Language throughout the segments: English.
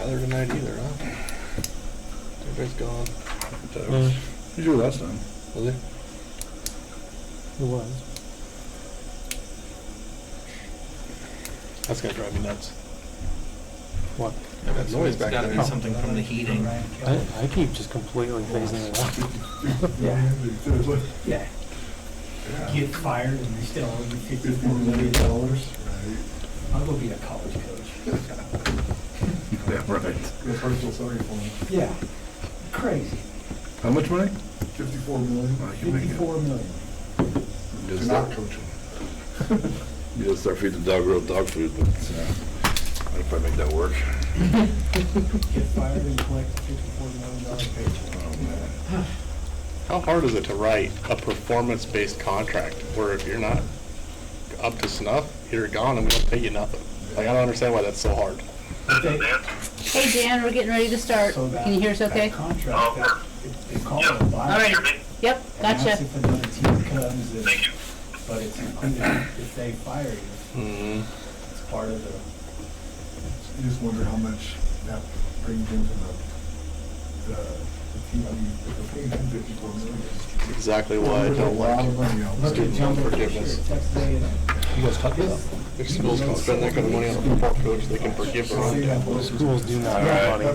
Tyler tonight either, huh? Everybody's gone. He's here last time. Was he? It was. That's gonna drive me nuts. What? That noise back Gotta there. be something from the heating. I keep just completely phasing it out. Yeah. Get fired and they still owe you $54 million. I'll go be a college coach. Yeah, right. Yeah, crazy. How much money? 54 million. Oh, you make it. 54 million. You To not coach him. gotta start feeding the dog real dog food, but I'd probably make that work. Get fired and collect a $54 million paycheck. Oh, man. How hard is it to write a performance-based contract where if you're not up to snuff, you're gone and we don't pay you nothing? Like, I don't understand why that's so hard. Hey Dan, we're getting ready to start. So that- Can you hear us okay? That contract, they call it a buyout. All right. Yep, And gotcha. that's if another team comes in, but it's included if they fire you. Mm-hmm. It's part of the, You just wonder how much that brings into the team. I mean, if they're paying him 54 million. Exactly why I There's a don't lot like of money out look there. at Jumbo forgiveness. Fisher, Texas A&M. You guys talking about? If schools can spend that kind of money on a football coach, they can forgive their own tackles. Schools do not All have right. money. I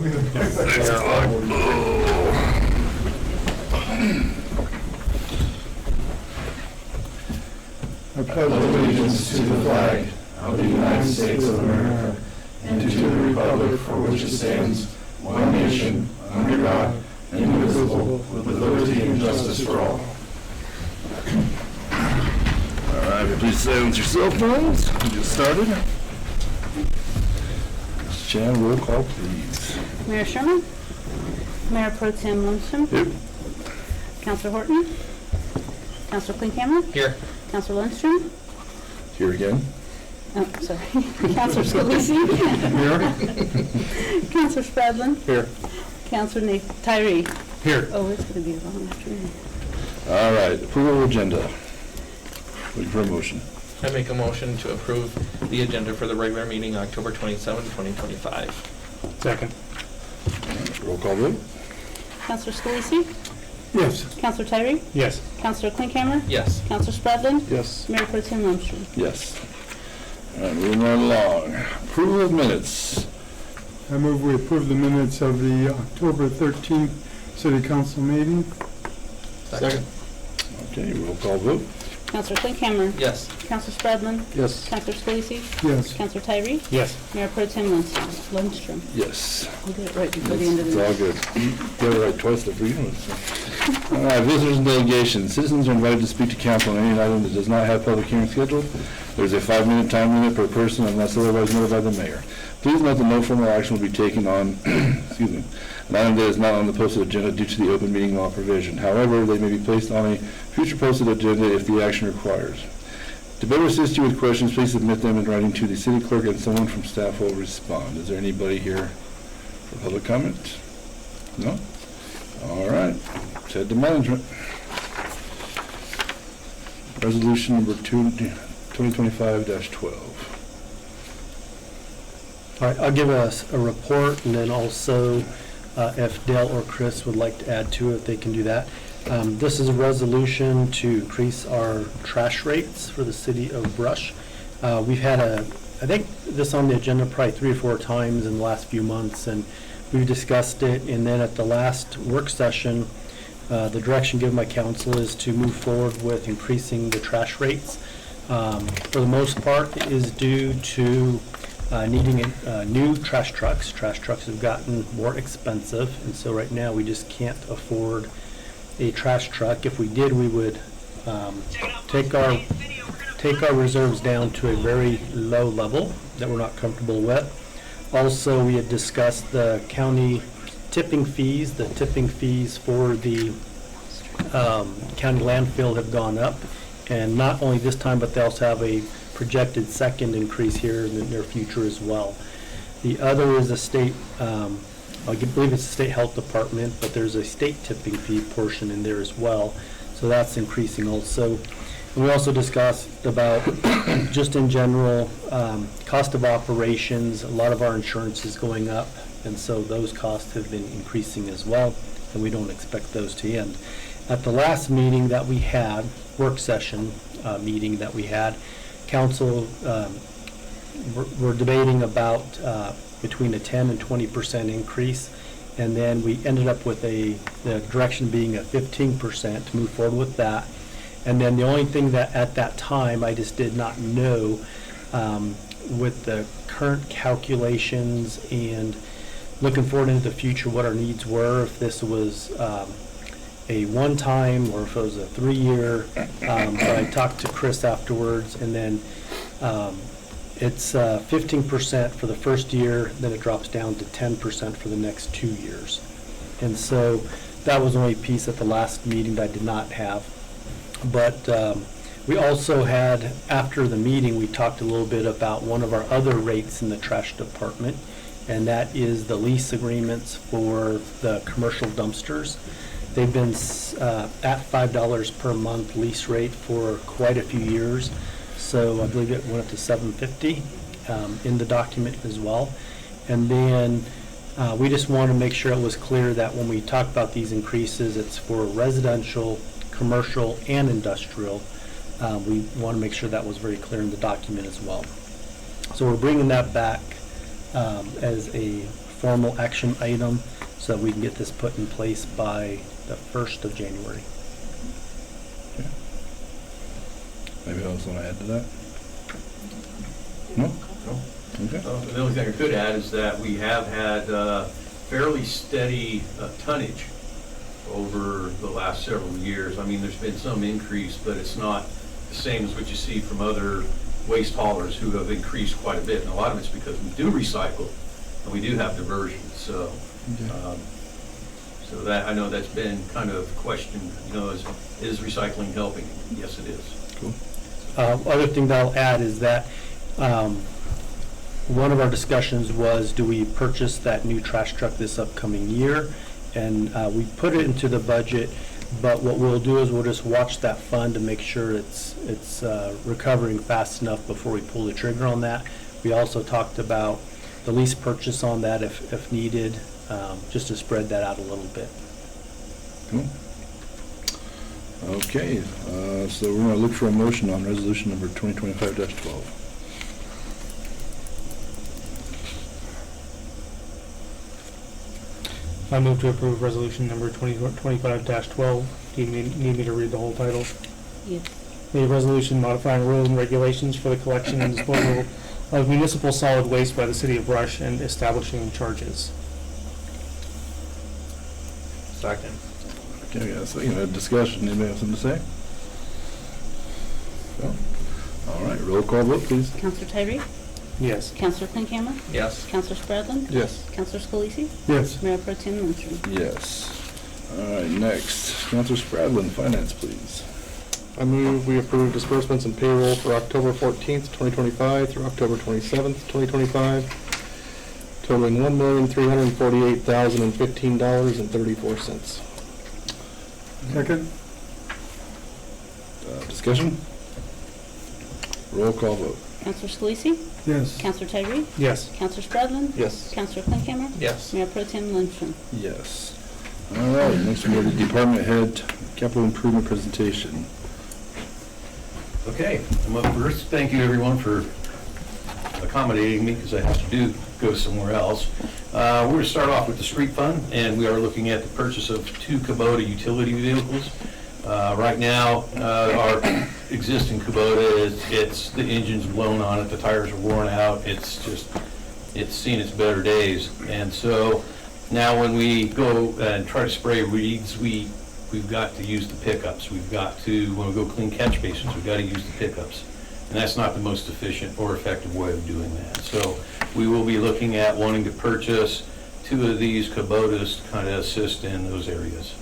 mean, I pledge allegiance to the flag of the United States of America and to the republic for which it stands, one nation, under God, indivisible, with liberty and justice for all. All right, please silence your cell phones. We'll get started. Jan, roll call, please. Mayor Sherman? Mayor Pro Tem Lundstrom? Here. Counselor Horton? Counselor Klinkhammer? Here. Counselor Lundstrom? Here again. Oh, sorry. Counselor Scalisi? Here. Counselor Spradlin? Here. Counselor Tyree? Here. Oh, it's going to be a long afternoon. All right, approval of agenda. Looking for a motion. I make a motion to approve the agenda for the regular meeting October 27, 2025. Second. Roll call vote. Counselor Scalisi? Yes. Counselor Tyree? Yes. Counselor Klinkhammer? Yes. Counselor Spradlin? Yes. Mayor Pro Tem Lundstrom? Yes. All right, moving right along. Approval of minutes. I move we approve the minutes of the October 13th City Council meeting. Second. Okay, roll call vote. Counselor Klinkhammer? Yes. Counselor Spradlin? Yes. Counselor Scalisi? Yes. Counselor Tyree? Yes. Mayor Pro Tem Lundstrom? Yes. I'll get it right before the end of It's the all meeting. good. Get it right twice for you. All right, visitors and delegations. Citizens are invited to speak to council on any item that does not have public hearing scheduled. There's a 5-minute time limit per person unless otherwise noted by the mayor. Please note that no formal action will be taken on, excuse me, an item that is not on the posted agenda due to the open meeting law provision. However, they may be placed on a future posted agenda if the action requires. To better assist you with questions, please submit them in writing to the city clerk and someone from staff will respond. Is there anybody here for public comment? No? All right. Let's head to management. Resolution number 2025-12. All right, I'll give us a report, and then also if Dale or Chris would like to add to it, they can do that. This is a resolution to increase our trash rates for the city of Brush. We've had I think this on the agenda probably 3 or 4 times in the last few months, and we've discussed it, and then at the last work session, the direction given by council is to move forward with increasing the trash rates. For the most part, it is due to needing new trash trucks. Trash trucks have gotten more expensive, and so right now we just can't afford a trash truck. If we did, we would take our reserves down to a very low level that we're not comfortable with. Also, we had discussed the county tipping fees. The tipping fees for the county landfill have gone up, and not only this time, but they also have a projected second increase here in the near future as well. The other is a state, I believe it's the state health department, but there's a state tipping fee portion in there as well, so that's increasing also. And we also discussed about just in general cost of operations. A lot of our insurance is going up And so those costs have been increasing as well, and we don't expect those to end. At the last meeting that we had, work session meeting that we had, council, we're debating about between a 10 and 20% increase. And then we ended up with the direction being a 15% to move forward with that. And then the only thing that at that time I just did not know with the current calculations and looking forward into the future what our needs were, if this was a one-time or if it was a 3-year. But I talked to Chris afterwards, and then it's 15% for the first year, then it drops down to 10% for the next 2 years. And so that was the only piece at the last meeting that I did not have. But we also had, after the meeting, we talked a little bit about one of our other rates in the trash department, and that is the lease agreements for the commercial dumpsters. They've been at $5 per month lease rate for quite a few years. So I believe it went up to $7.50 in the document as well. And then we just want to make sure it was clear that when we talk about these increases, it's for residential, commercial, and industrial. We want to make sure that was very clear in the document as well. So we're bringing that back as a formal action item so that we can get this put in place by the 1st of January. Anybody else want to add to that? No? Okay. The only thing I could add is that we have had fairly steady tonnage over the last several years. I mean, there's been some increase, but it's not the same as what you see from other waste haulers who have increased quite a bit. And a lot of it's because we do recycle and we do have diversion. So, so that, I know that's been kind of questioned, you know, is recycling helping? Yes, it is. Cool. Other thing that I'll add is that one of our discussions was, do we purchase that new trash truck this upcoming year? And we put it into the budget, but what we'll do is we'll just watch that fund to make sure it's recovering fast enough before we pull the trigger on that. We also talked about the lease purchase on that if needed, just to spread that out a little bit. Cool. Okay, so we're going to look for a motion on resolution number 2025-12. I move to approve resolution number 2025-12. Do you need me to read the whole title? Yes. A resolution modifying rules and regulations for the collection and disposal of municipal solid waste by the city of Brush and establishing charges. Second. Okay, we got a second. A discussion. Anybody have something to say? No? All right, roll call vote, please. Counselor Tyree? Yes. Counselor Clinkhammer? Yes. Counselor Spradlin? Yes. Counselor Scalisi? Yes. Mayor Pro Tem Lindstrom? Yes. All right, next, Councilor Spradlin, Finance, please. I move we approve disbursements and payroll for October 14th, 2025 through October 27th, 2025, totaling $1,348,015.34. Second? Discussion? Roll call vote. Counselor Scalisi? Yes. Counselor Tyree? Yes. Counselor Spradlin? Yes. Counselor Clinkhammer? Yes. Mayor Pro Tem Lindstrom? Yes. All right, next we go to department head capital improvement presentation. Okay, I'm up first. Thank you, everyone, for accommodating me because I have to go somewhere else. We're going to start off with the street fund, and we are looking at the purchase of 2 Kubota utility vehicles. Right now, our existing Kubota, the engine's blown on it, the tires are worn out, it's seen its better days. And so now when we go and try to spray weeds, we've got to use the pickups. We've got to, when we go clean catch basins, we've got to use the pickups. And that's not the most efficient or effective way of doing that. So we will be looking at wanting to purchase 2 of these Kubotas to kind of assist in those areas.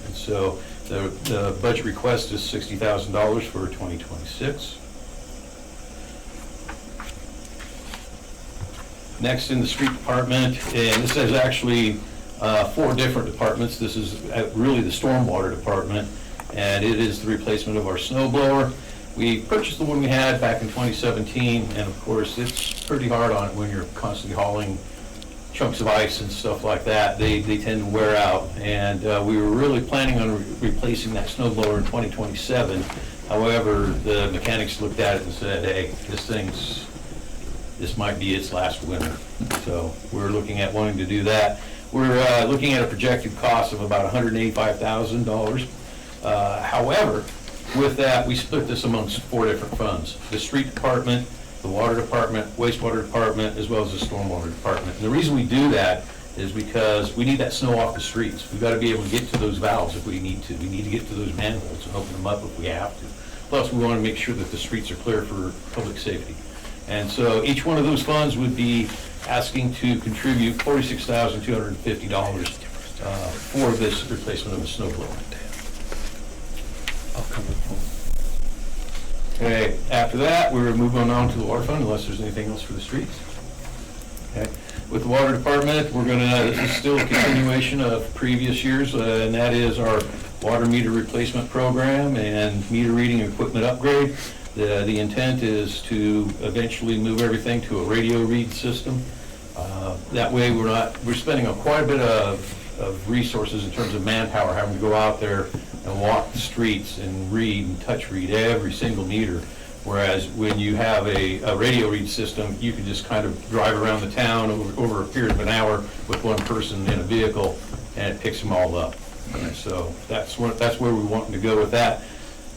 And so the budget request is $60,000 for 2026. Next in the street department, and this is actually 4 different departments. This is really the stormwater department, and it is the replacement of our snow blower. We purchased the one we had back in 2017, and of course it's pretty hard on it when you're constantly hauling chunks of ice and stuff like that, they tend to wear out. And we were really planning on replacing that snow blower in 2027. However, the mechanics looked at it and said, hey, this might be its last winter. So we're looking at wanting to do that. We're looking at a projected cost of about $185,000. However, with that, we split this amongst 4 different funds: the street department, the water department, wastewater department, as well as the stormwater department. And the reason we do that is because we need that snow off the streets. We've got to be able to get to those valves if we need to. We need to get to those manholes and open them up if we have to. Plus, we want to make sure that the streets are clear for public safety. And so each one of those funds would be asking to contribute $46,250 for this replacement of the snow blower. I'll come with Okay, after that, we're moving on to the water fund, unless there's anything else for the streets. Okay, with the water department, this is still a continuation of previous years, and that is our water meter replacement program and meter reading equipment upgrade. The intent is to eventually move everything to a radio read system. That way we're spending quite a bit of resources in terms of manpower, having to go out there and walk the streets and read and touch read every single meter. Whereas when you have a radio read system, you can just kind of drive around the town over a period of an hour with one person in a vehicle, and it picks them all up. And so that's where we want to go with that.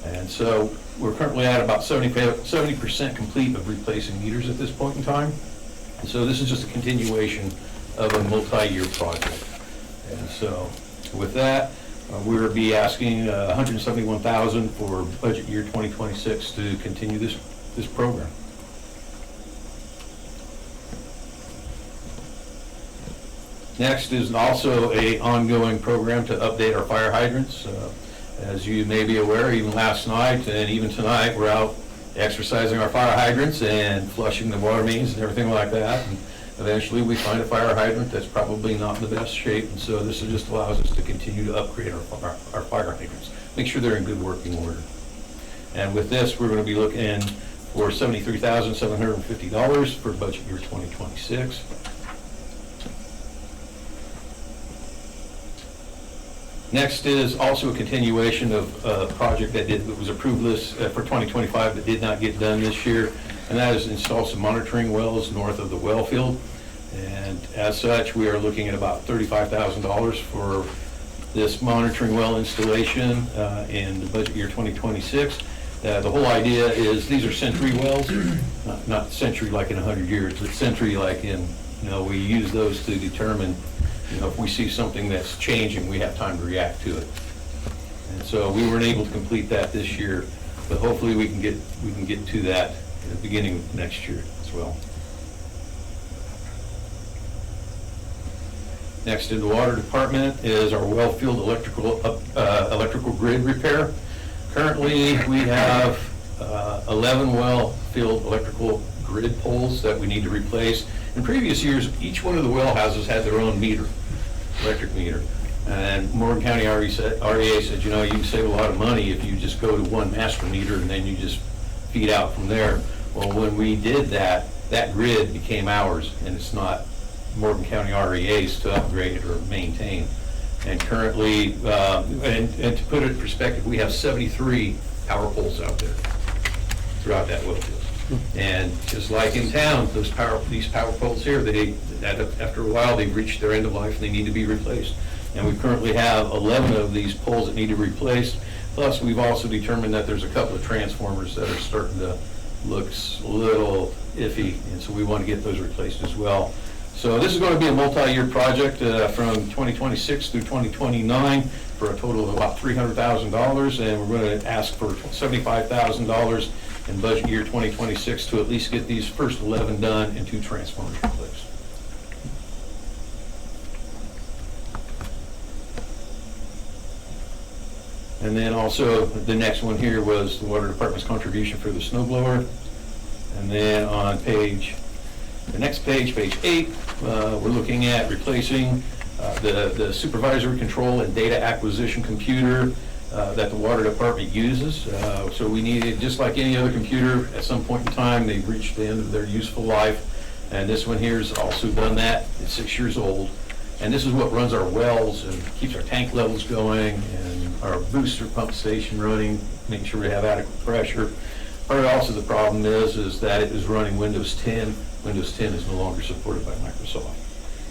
And so we're currently at about 70% complete of replacing meters at this point in time. And so this is just a continuation of a multi-year project. And so with that, we will be asking $171,000 for budget year 2026 to continue this program. Next is also an ongoing program to update our fire hydrants. As you may be aware, even last night and even tonight, we're out exercising our fire hydrants and flushing the water mains and everything like that. And eventually we find a fire hydrant that's probably not in the best shape, and so this just allows us to continue to upgrade our fire hydrants, make sure they're in good working order. And with this, we're going to be looking for $73,750 for budget year 2026. Next is also a continuation of a project that was approved for 2025 but did not get done this year, and that is install some monitoring wells north of the well field. And as such, we are looking at about $35,000 for this monitoring well installation in the budget year 2026. The whole idea is these are century wells, not century like in 100 years, but century like in, we use those to determine, if we see something that's changing, we have time to react to it. And so we weren't able to complete that this year, but hopefully we can get to that at the beginning of next year as well. Next in the water department is our well field electrical grid repair. Currently, we have 11 well field electrical grid poles that we need to replace. In previous years, each one of the well houses had their own meter, electric meter. And Morgan County REA said, you can save a lot of money if you just go to one master meter and then you just feed out from there. Well, when we did that, that grid became ours, and it's not Morgan County REA's to upgrade or maintain. And currently, and to put it in perspective, we have 73 power poles out there throughout that well field. And just like in town, these power poles here, after a while, they've reached their end of life and they need to be replaced. And we currently have 11 of these poles that need to be replaced. Plus, we've also determined that there's a couple of transformers that are starting to look a little iffy, and so we want to get those replaced as well. So this is going to be a multi-year project from 2026 through 2029 for a total of about $300,000, and we're going to ask for $75,000 in budget year 2026 to at least get these first 11 done and 2 transformers replaced. And then also the next one here was the water department's contribution for the snow blower. And then on the next page, page 8, we're looking at replacing the supervisory control and data acquisition computer that the water department uses. So we needed, just like any other computer, at some point in time, they've reached the end of their useful life. And this one here's also done that. It's 6 years old. And this is what runs our wells and keeps our tank levels going and our booster pump station running, making sure we have adequate pressure. Part also the problem is that it is running Windows 10. Windows 10 is no longer supported by Microsoft.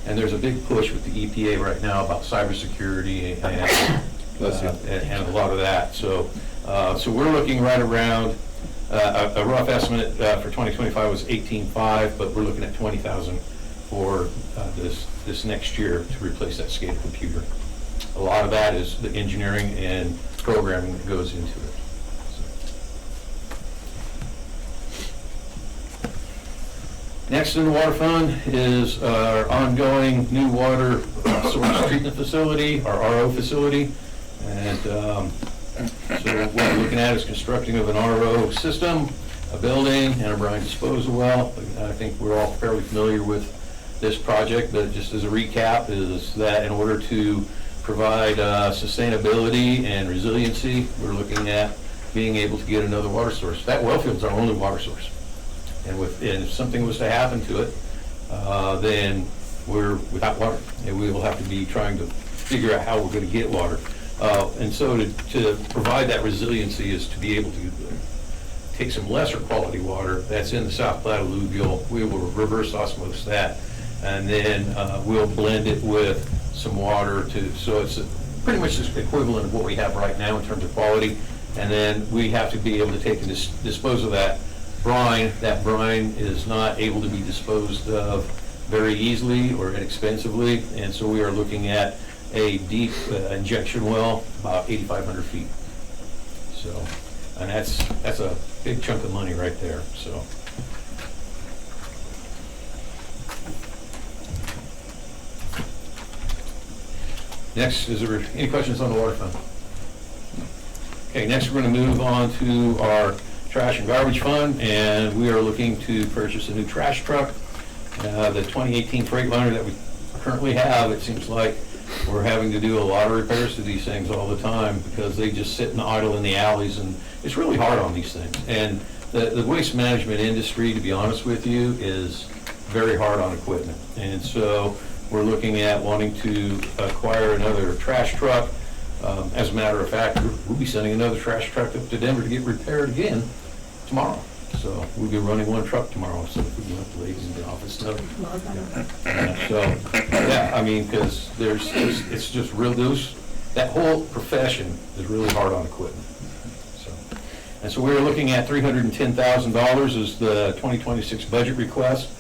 And there's a big push with the EPA right now about cybersecurity and a lot of that. So we're looking right around, a rough estimate for 2025 was 18.5, but we're looking at 20,000 for this next year to replace that SCADA computer. A lot of that is the engineering and programming that goes into it. Next in the water fund is our ongoing new water source treatment facility, our RO facility. And so what we're looking at is constructing of an RO system, a building, and a brine disposal well. I think we're all fairly familiar with this project, but just as a recap is that in order to provide sustainability and resiliency, we're looking at being able to get another water source. That well field's our only water source. And if something was to happen to it, then we're without water, and we will have to be trying to figure out how we're going to get water. And so to provide that resiliency is to be able to take some lesser quality water that's in the South Platte alluvial. We will reverse osmosis that, and then we'll blend it with some water so it's pretty much the equivalent of what we have right now in terms of quality. And then we have to be able to take and dispose of that brine. That brine is not able to be disposed of very easily or inexpensively, and so we are looking at a deep injection well about 8,500 feet. So, and that's a big chunk of money right there. So. Next, is there any questions on the water fund? Okay, next we're going to move on to our trash and garbage fund, and we are looking to purchase a new trash truck. The 2018 Freightliner that we currently have, it seems like we're having to do a lot of repairs to these things all the time because they just sit and idle in the alleys, and it's really hard on these things. And the waste management industry, to be honest with you, is very hard on equipment. And so we're looking at wanting to acquire another trash truck. As a matter of fact, we'll be sending another trash truck up to Denver to get repaired again tomorrow. So we'll be running one truck tomorrow, so if we can let the ladies in the office know. So, yeah, I mean, because it's just real, that whole profession is really hard on equipment. And so we're looking at $310,000 as the 2026 budget request.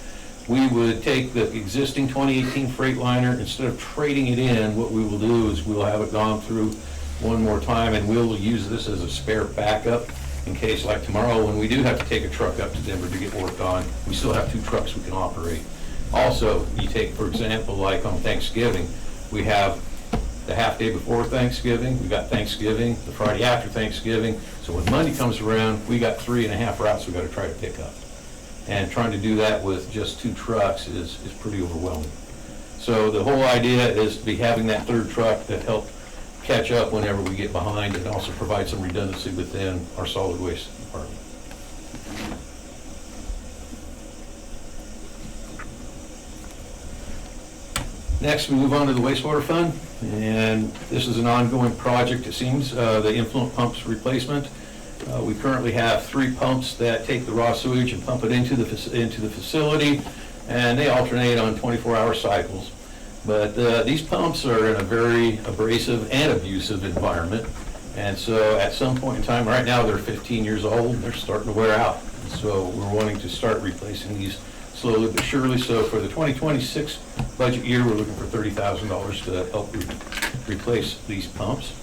We would take the existing 2018 Freightliner, instead of trading it in, what we will do is we'll have it gone through one more time, and we'll use this as a spare backup in case, like tomorrow, when we do have to take a truck up to Denver to get work on, we still have 2 trucks we can operate. Also, you take, for example, like on Thanksgiving, we have the half day before Thanksgiving, we got Thanksgiving, the Friday after Thanksgiving. So when Monday comes around, we got 3.5 routes we got to try to pick up. And trying to do that with just 2 trucks is pretty overwhelming. So the whole idea is to be having that 3rd truck to help catch up whenever we get behind, and also provide some redundancy within our solid waste department. Next, we move on to the wastewater fund, and this is an ongoing project, it seems, the influent pumps replacement. We currently have 3 pumps that take the raw sewage and pump it into the facility, and they alternate on 24-hour cycles. But these pumps are in a very abrasive and abusive environment, and so at some point in time, right now they're 15 years old, and they're starting to wear out. And so we're wanting to start replacing these slowly but surely. So for the 2026 budget year, we're looking for $30,000 to help replace these pumps.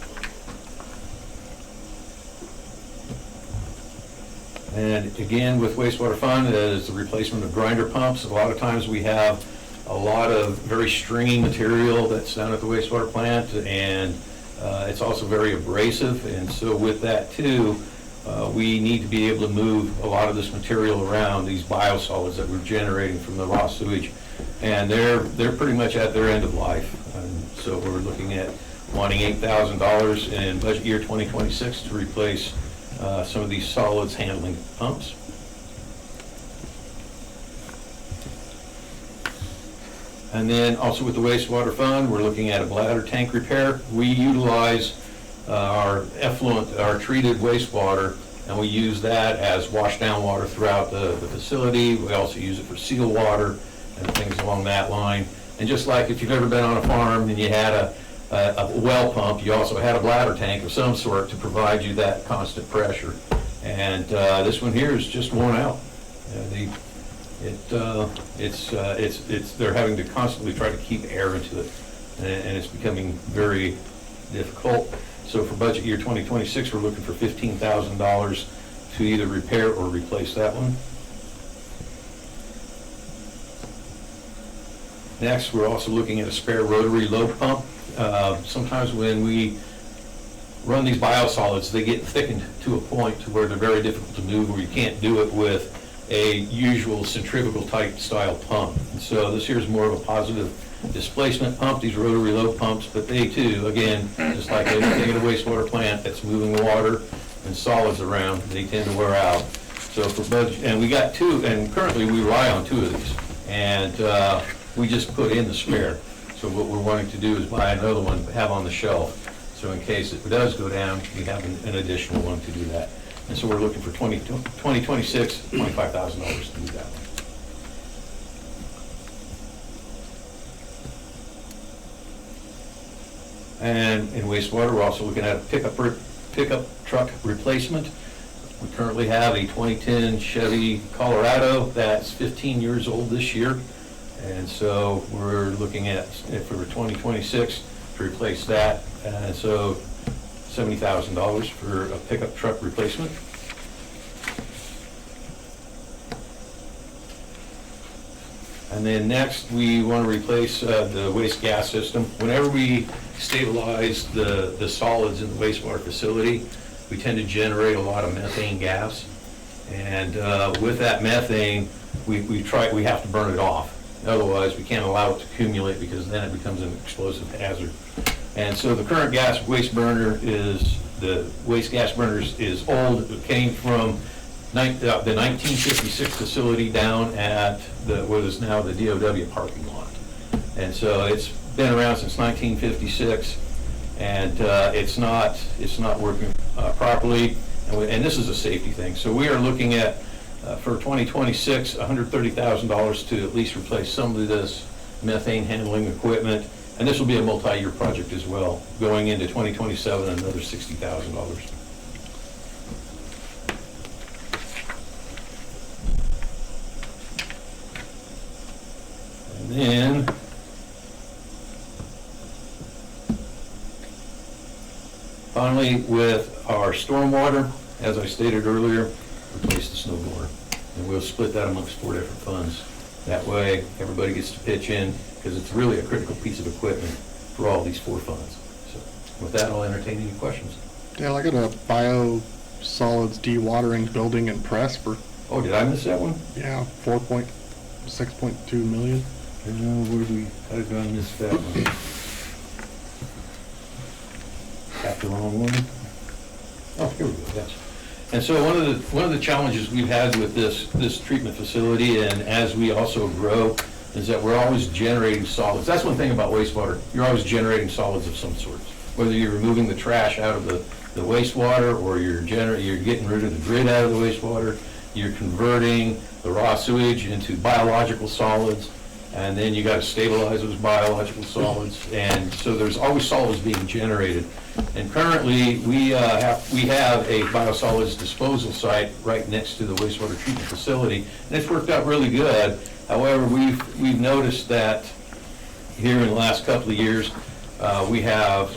And again, with wastewater fund, is the replacement of grinder pumps. A lot of times we have a lot of very stringy material that's down at the wastewater plant, and it's also very abrasive. And so with that too, we need to be able to move a lot of this material around, these biosolids that we're generating from the raw sewage. And they're pretty much at their end of life. And so we're looking at wanting $8,000 in budget year 2026 to replace some of these solids handling pumps. And then also with the wastewater fund, we're looking at a bladder tank repair. We utilize our effluent, our treated wastewater, and we use that as wash down water throughout the facility. We also use it for seal water and things along that line. And just like if you've ever been on a farm and you had a well pump, you also had a bladder tank of some sort to provide you that constant pressure. And this one here is just worn out. They're having to constantly try to keep air into it, and it's becoming very difficult. So for budget year 2026, we're looking for $15,000 to either repair or replace that one. Next, we're also looking at a spare rotary load pump. Sometimes when we run these biosolids, they get thickened to a point to where they're very difficult to move, where you can't do it with a usual centrifugal type style pump. And so this here is more of a positive displacement pump, these rotary load pumps, but they too, again, just like anything at a wastewater plant that's moving water and solids around, they tend to wear out. So for budget, and we got two, and currently we rely on two of these, and we just put in the spare. So what we're wanting to do is buy another one, have on the shelf, so in case it does go down, we have an additional one to do that. And so we're looking for 2026, $25,000 to do that one. And in wastewater, we're also looking at a pickup truck replacement. We currently have a 2010 Chevy Colorado that's 15 years old this year. And so we're looking at, for 2026, to replace that. And so $70,000 for a pickup truck replacement. And then next, we want to replace the waste gas system. Whenever we stabilize the solids in the wastewater facility, we tend to generate a lot of methane gas. And with that methane, we have to burn it off. Otherwise, we can't allow it to accumulate, because then it becomes an explosive hazard. And so the current waste gas burners is old. It came from the 1956 facility down at what is now the DOW parking lot. And so it's been around since 1956, and it's not working properly. And this is a safety thing. So we are looking at, for 2026, $130,000 to at least replace some of this methane handling equipment. And this will be a multi-year project as well, going into 2027, another $60,000. And then finally, with our stormwater, as I stated earlier, replace the snow blower. And we'll split that amongst 4 different funds. That way, everybody gets to pitch in, because it's really a critical piece of equipment for all these 4 funds. So with that, I'll entertain any questions. Yeah, I got a biosolids dewatering building and press for, Oh, did I miss that one? yeah, 6.2 million. How did I miss that one? Got the wrong one? Oh, here we go, yes. And so one of the challenges we've had with this treatment facility, and as we also grow, is that we're always generating solids. That's one thing about wastewater. You're always generating solids of some sort. Whether you're removing the trash out of the wastewater, or you're getting rid of the grit out of the wastewater, you're converting the raw sewage into biological solids, and then you got to stabilize those biological solids. And so there's always solids being generated. And currently, we have a biosolids disposal site right next to the wastewater treatment facility, and it's worked out really good. However, we've noticed that here in the last couple of years, we have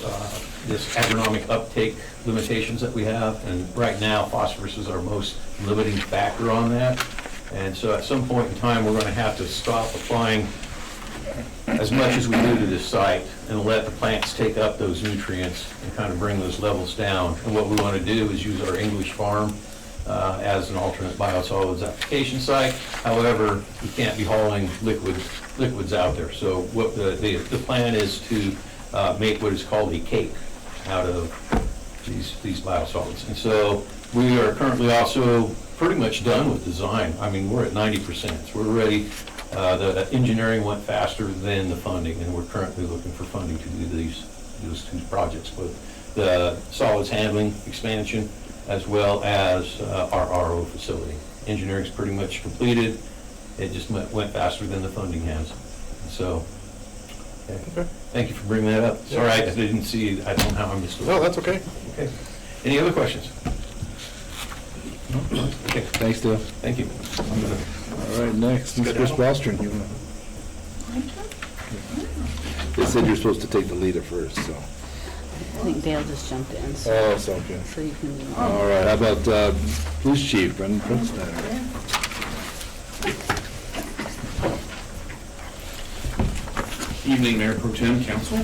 this agronomic uptake limitations that we have, and right now phosphorus is our most limiting factor on that. And so at some point in time, we're going to have to stop applying as much as we do to this site and let the plants take up those nutrients and kind of bring those levels down. And what we want to do is use our English farm as an alternate biosolids application site. However, we can't be hauling liquids out there. So what the plan is to make what is called a cake out of these biosolids. And so we are currently also pretty much done with design. I mean, we're at 90%. So we're ready The engineering went faster than the funding, and we're currently looking for funding to do those two projects, both the solids handling expansion as well as our RO facility. Engineering's pretty much completed. It just went faster than the funding has. So, okay. Thank you for bringing that up. Sorry, I didn't see, I don't know how I missed it. No, that's okay. Okay. Any other questions? Okay, Thanks, Dale. thank you. All right, next, Ms. Chris Bostrom. They said you're supposed to take the lead at first, so. I think Dale just jumped in, so Oh, it's okay. you can do All right, how about Police Chief Brendan Prince? Evening, Mayor Pro Tem, Council.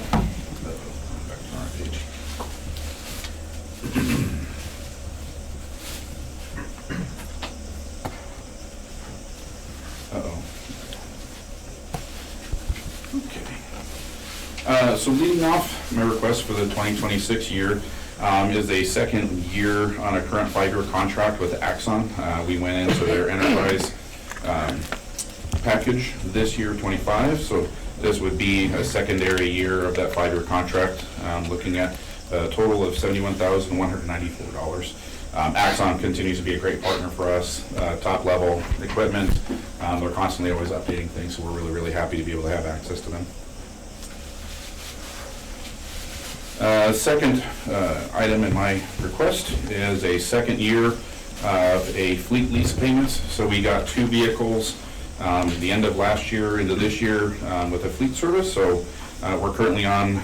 Uh-oh. Okay. So leading off, my request for the 2026 year is a second year on a current 5-year contract with Axon. We went into their enterprise package this year, 25, so this would be a secondary year of that 5-year contract, looking at a total of $71,194. Axon continues to be a great partner for us, top level equipment. They're constantly always updating things, so we're really, really happy to be able to have access to them. Second item in my request is a second year of a fleet lease payments. So we got 2 vehicles the end of last year into this year with a fleet service. So we're currently on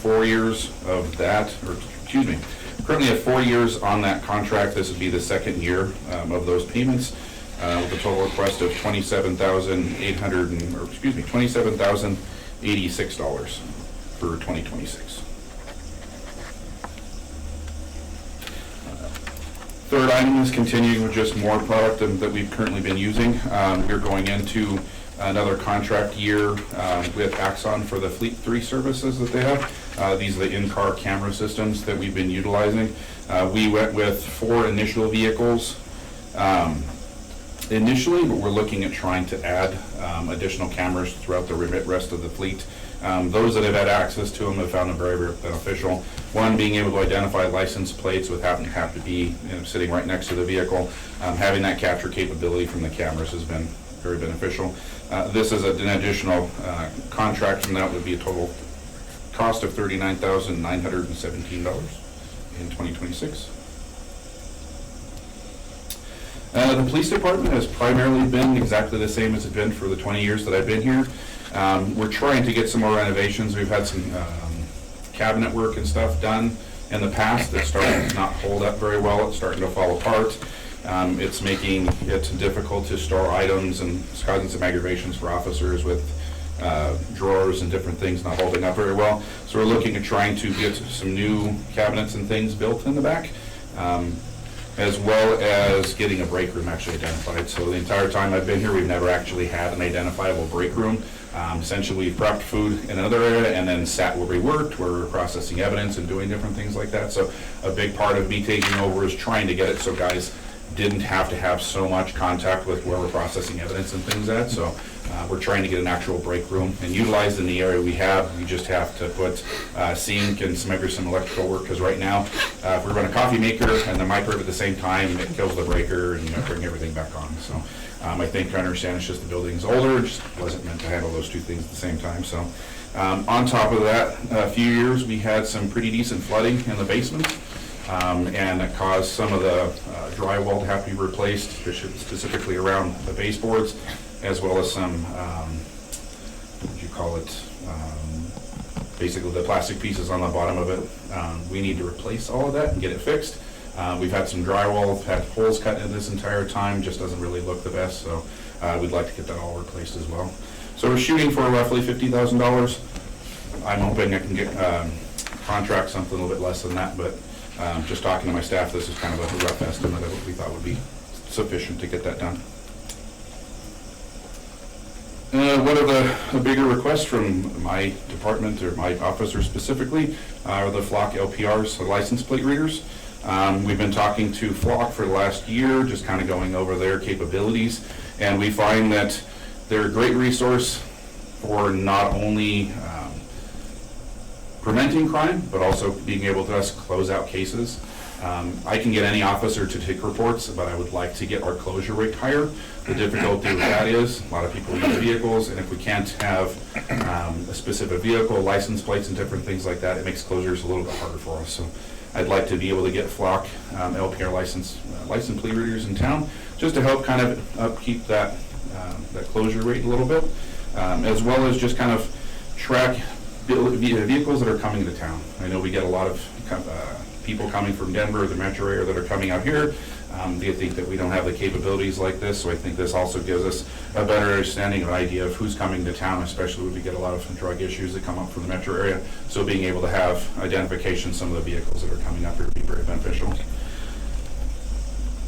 4 years of that, or excuse me, currently at 4 years on that contract. This would be the second year of those payments with a total request of $27,086 for 2026. Third item is continuing with just more product that we've currently been using. We're going into another contract year with Axon for the Fleet 3 services that they have. These are the in-car camera systems that we've been utilizing. We went with 4 initial vehicles initially, but we're looking at trying to add additional cameras throughout the rest of the fleet. Those that have had access to them have found them very, very beneficial. One, being able to identify license plates without having to be sitting right next to the vehicle. Having that capture capability from the cameras has been very beneficial. This is an additional contract from that would be a total cost of $39,917 in 2026. The police department has primarily been exactly the same as it's been for the 20 years that I've been here. We're trying to get some more renovations. We've had some cabinet work and stuff done in the past that's starting to not hold up very well. It's starting to fall apart. It's making it difficult to store items and it's causing some aggravations for officers with drawers and different things not holding up very well. So we're looking at trying to get some new cabinets and things built in the back, as well as getting a break room actually identified. So the entire time I've been here, we've never actually had an identifiable break room. Essentially, we've prepped food in another area and then sat where we worked, where we were processing evidence and doing different things like that. So a big part of me taking over is trying to get it so guys didn't have to have so much contact with where we're processing evidence and things at. So we're trying to get an actual break room and utilized in the area we have. We just have to put sink and some electrical work, because right now, if we run a coffee maker and the microwave at the same time, it kills the breaker and bring everything back on. So I think I understand it's just the building's older, it just wasn't meant to handle those two things at the same time. So on top of that, a few years we had some pretty decent flooding in the basement. And it caused some of the drywall to have to be replaced, specifically around the baseboards, as well as some, what would you call it, basically the plastic pieces on the bottom of it. We need to replace all of that and get it fixed. We've had some drywall, had holes cut in this entire time, just doesn't really look the best, so we'd like to get that all replaced as well. So we're shooting for roughly $50,000. I'm hoping I can get contract something a little bit less than that, but just talking to my staff, this is kind of a rough estimate of what we thought would be sufficient to get that done. One of the bigger requests from my department, or my officer specifically, are the Flock LPRs, the license plate readers. We've been talking to Flock for the last year, just kind of going over their capabilities, and we find that They're a great resource for not only preventing crime, but also being able to us close out cases. I can get any officer to take reports, but I would like to get our closure rate higher. The difficulty with that is a lot of people use vehicles, and if we can't have a specific vehicle, license plates and different things like that, it makes closures a little bit harder for us. So I'd like to be able to get flock LPR license plea readers in town, just to help kind of upkeep that closure rate a little bit, as well as just kind of track vehicles that are coming to town. I know we get a lot of people coming from Denver, the metro area, that are coming out here. They think that we don't have the capabilities like this, so I think this also gives us a better understanding, an idea of who's coming to town, especially when we get a lot of drug issues that come up from the metro area. So being able to have identification of some of the vehicles that are coming up here would be very beneficial.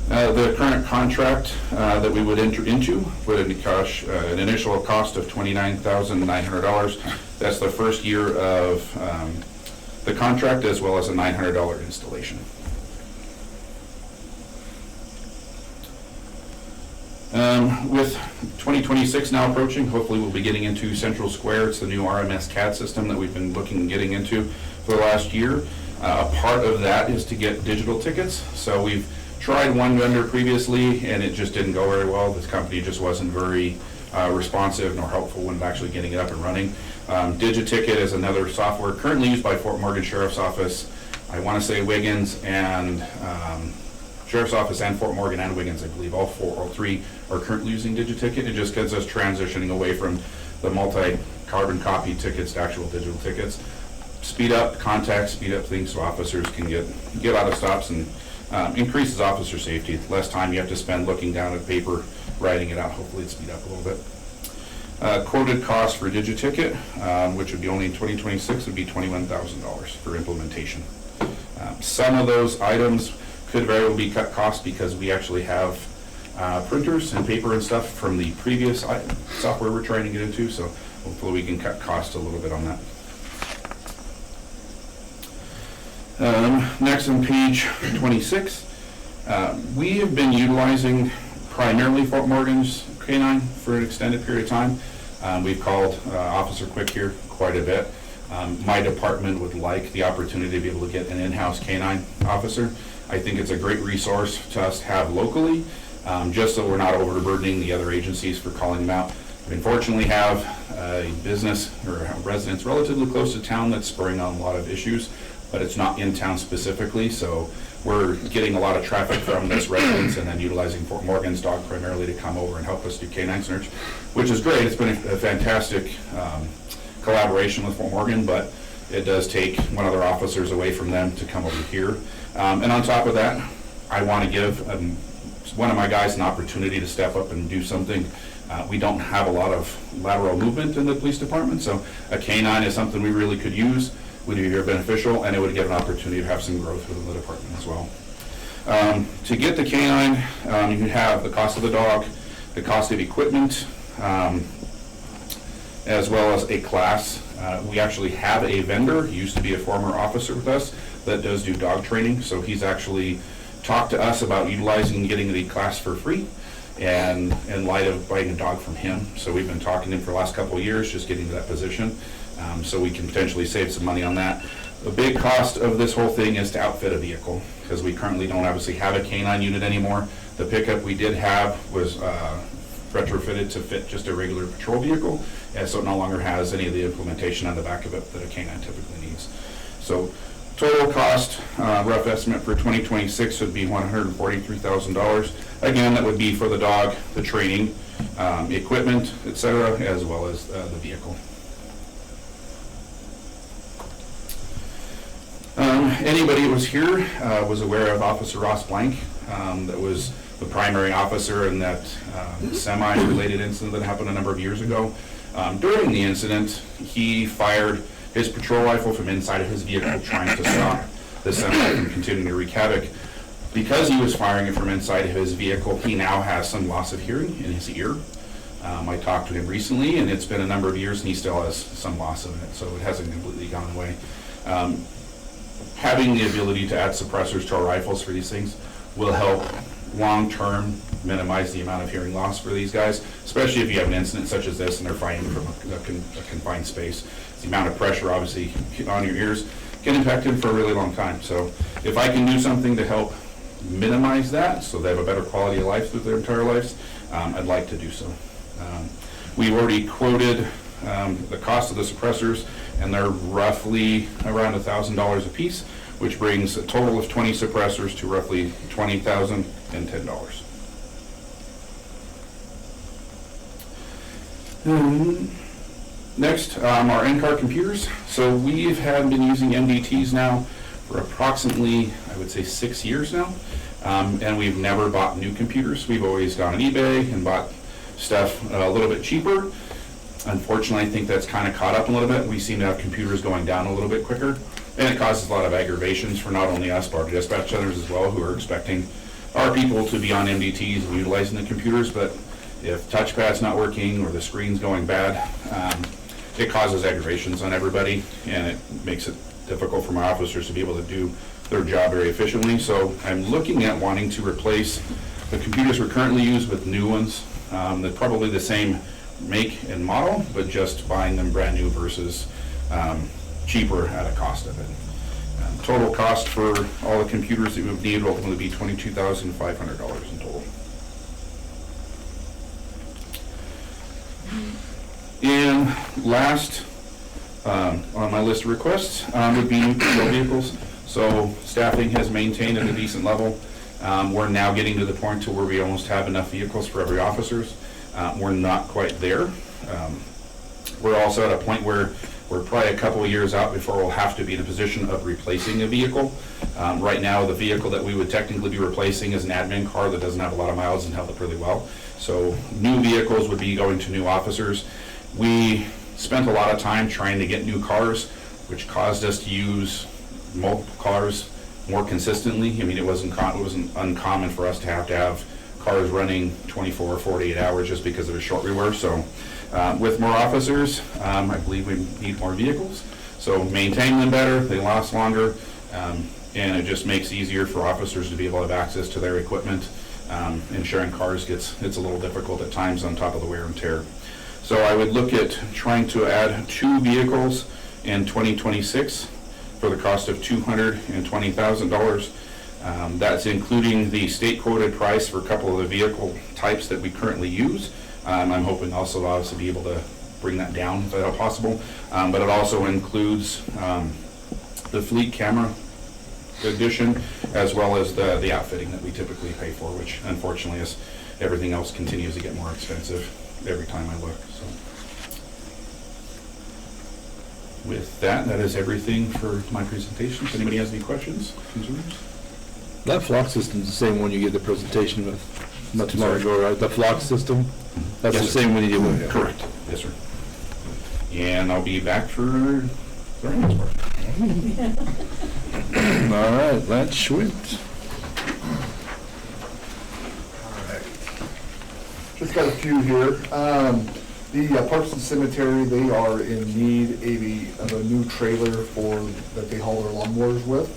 The current contract that we would enter into would cost an initial cost of $29,900. That's the first year of the contract, as well as a $900 installation. With 2026 now approaching, hopefully we'll be getting into Central Square. It's the new RMS CAD system that we've been getting into for the last year. A part of that is to get digital tickets. So we've tried one vendor previously, and it just didn't go very well. This company just wasn't very responsive nor helpful when actually getting it up and running. Digiticket is another software currently used by Fort Morgan Sheriff's Office. I want to say Wiggins and Sheriff's Office and Fort Morgan and Wiggins, I believe, all three are currently using Digiticket. It just gets us transitioning away from the multi-carbon copy tickets to actual digital tickets. Speed up contacts, speed up things so officers can get out of stops, and increases officer safety. Less time you have to spend looking down at paper, writing it out. Hopefully it speed up a little bit. Quoted cost for Digiticket, which would be only in 2026, would be $21,000 for implementation. Some of those items could very well be cut cost because we actually have printers and paper and stuff from the previous software we're trying to get into, so hopefully we can cut cost a little bit on that. Next on page 26, we have been utilizing primarily Fort Morgan's K-9 for an extended period of time. We've called Officer Quick here quite a bit. My department would like the opportunity to be able to get an in-house K-9 officer. I think it's a great resource to us to have locally, just so we're not overburdening the other agencies for calling them out. We unfortunately have a business or residents relatively close to town that's spurring on a lot of issues, but it's not in town specifically, so we're getting a lot of traffic from this residents and then utilizing Fort Morgan's dog primarily to come over and help us do K-9 search, which is great. It's been a fantastic collaboration with Fort Morgan, but it does take one of their officers away from them to come over here. And on top of that, I want to give one of my guys an opportunity to step up and do something. We don't have a lot of lateral movement in the police department, so a K-9 is something we really could use, would be very beneficial, and it would give an opportunity to have some growth within the department as well. To get the K-9, you have the cost of the dog, the cost of equipment, as well as a class. We actually have a vendor, he used to be a former officer with us, that does do dog training, so he's actually talked to us about utilizing and getting the class for free, and in light of buying a dog from him. So we've been talking to him for the last couple of years, just getting to that position, so we can potentially save some money on that. The big cost of this whole thing is to outfit a vehicle, because we currently don't obviously have a K-9 unit anymore. The pickup we did have was retrofitted to fit just a regular patrol vehicle, and so it no longer has any of the implementation on the back of it that a K-9 typically needs. So total cost, rough estimate for 2026 would be $143,000. Again, that would be for the dog, the training, equipment, etc., as well as the vehicle. Anybody who was here was aware of Officer Ross Blank. That was the primary officer in that semi-related incident that happened a number of years ago. During the incident, he fired his patrol rifle from inside of his vehicle, trying to stop the semi from continuing to wreak havoc. Because he was firing it from inside of his vehicle, he now has some loss of hearing in his ear. I talked to him recently, and it's been a number of years, and he still has some loss of it, so it hasn't completely gone away. Having the ability to add suppressors to our rifles for these things will help long-term minimize the amount of hearing loss for these guys, especially if you have an incident such as this and they're fighting from a confined space. The amount of pressure obviously on your ears can impact them for a really long time. So if I can do something to help minimize that so they have a better quality of life through their entire lives, I'd like to do so. We've already quoted the cost of the suppressors, and they're roughly around $1,000 a piece, which brings a total of 20 suppressors to roughly $20,010. Next, our in-car computers. So we've been using MDTs now for approximately, I would say, 6 years now, and we've never bought new computers. We've always gone on eBay and bought stuff a little bit cheaper. Unfortunately, I think that's kind of caught up a little bit. We seem to have computers going down a little bit quicker, and it causes a lot of aggravations for not only us, but our dispatch centers as well, who are expecting our people to be on MDTs and utilizing the computers. But if touchpad's not working or the screen's going bad, it causes aggravations on everybody, and it makes it difficult for my officers to be able to do their job very efficiently. So I'm looking at wanting to replace the computers we currently use with new ones. They're probably the same make and model, but just buying them brand new versus cheaper at a cost of it. Total cost for all the computers that we would need will ultimately be $22,500 in total. And last on my list of requests would be new patrol vehicles. So staffing has maintained at a decent level. We're now getting to the point to where we almost have enough vehicles for every officers. We're not quite there. We're also at a point where we're probably a couple of years out before we'll have to be in a position of replacing a vehicle. Right now, the vehicle that we would technically be replacing is an admin car that doesn't have a lot of miles and held up really well. So new vehicles would be going to new officers. We spent a lot of time trying to get new cars, which caused us to use multiple cars more consistently. I mean, it wasn't uncommon for us to have cars running 24 or 48 hours just because of a short rework. So with more officers, I believe we need more vehicles. So maintain them better, they last longer, and it just makes it easier for officers to be able to have access to their equipment. And sharing cars it's a little difficult at times on top of the wear and tear. So I would look at trying to add 2 vehicles in 2026 for the cost of $220,000. That's including the state quoted price for a couple of the vehicle types that we currently use. I'm hoping also obviously be able to bring that down if at all possible. But it also includes the fleet camera edition, as well as the outfitting that we typically pay for, which unfortunately is everything else continues to get more expensive every time I look. So with that is everything for my presentation. If anybody has any questions, concerns? That flock system's the same one you gave the presentation with not too long ago, right? The flock system? That's Yes, the sir. same one you did with? Correct. Yes, sir. And I'll be back for the next part. All right, Lance Schwint. Just got a few here. The Parks and Cemetery, they are in need of a new trailer that they haul their lawnmowers with.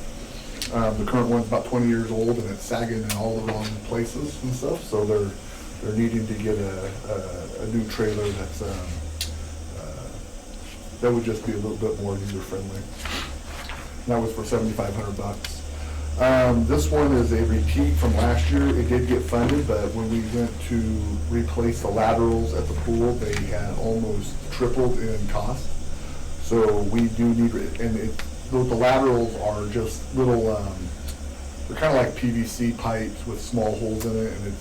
The current one's about 20 years old and it's sagging in all the wrong places and stuff, so they're needing to get a new trailer that would just be a little bit more user-friendly. That was for $7,500. This one is a repeat from last year. It did get funded, but when we went to replace the laterals at the pool, they had almost tripled in cost. So we do need, the laterals are just little, they're kind of like PVC pipes with small holes in it, and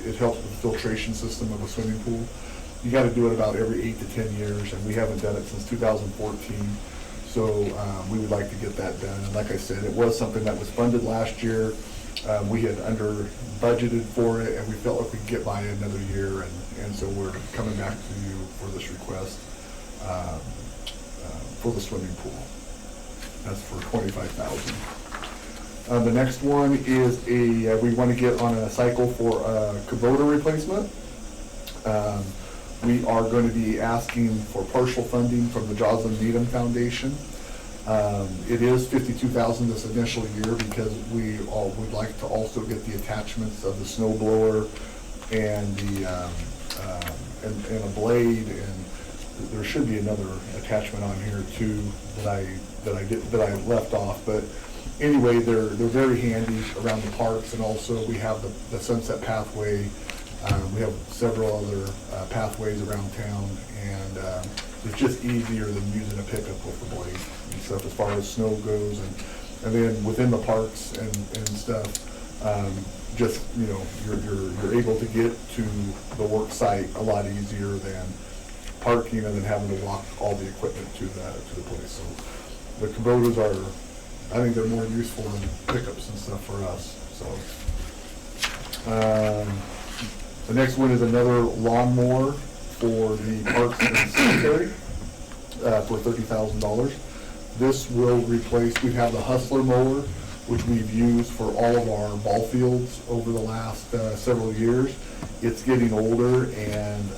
it helps with the filtration system of a swimming pool. You got to do it about every 8 to 10 years, and we haven't done it since 2014. So we would like to get that done. And like I said, it was something that was funded last year. We had under budgeted for it, and we felt like we could get by another year, and so we're coming back to you for this request for the swimming pool. That's for $25,000. The next one is we want to get on a cycle for a Kubota replacement. We are going to be asking for partial funding from the Joslyn Needham Foundation. It is $52,000 this initial year because we all would like to also get the attachments of the snow blower and the, and a blade, and there should be another attachment on here too that I left off, but anyway, they're very handy around the parks, and also we have the Sunset Pathway. We have several other pathways around town, and it's just easier than using a pickup with the blade and stuff as far as snow goes, and then within the parks and stuff, just, you know, you're able to get to the work site a lot easier than parking and then having to walk all the equipment to the place. So the Kubotas are, I think they're more useful than pickups and stuff for us, so. The next one is another lawnmower for the parks and cemetery, for $30,000. This will replace, we have the Hustler mower, which we've used for all of our ball fields over the last several years. It's getting older, and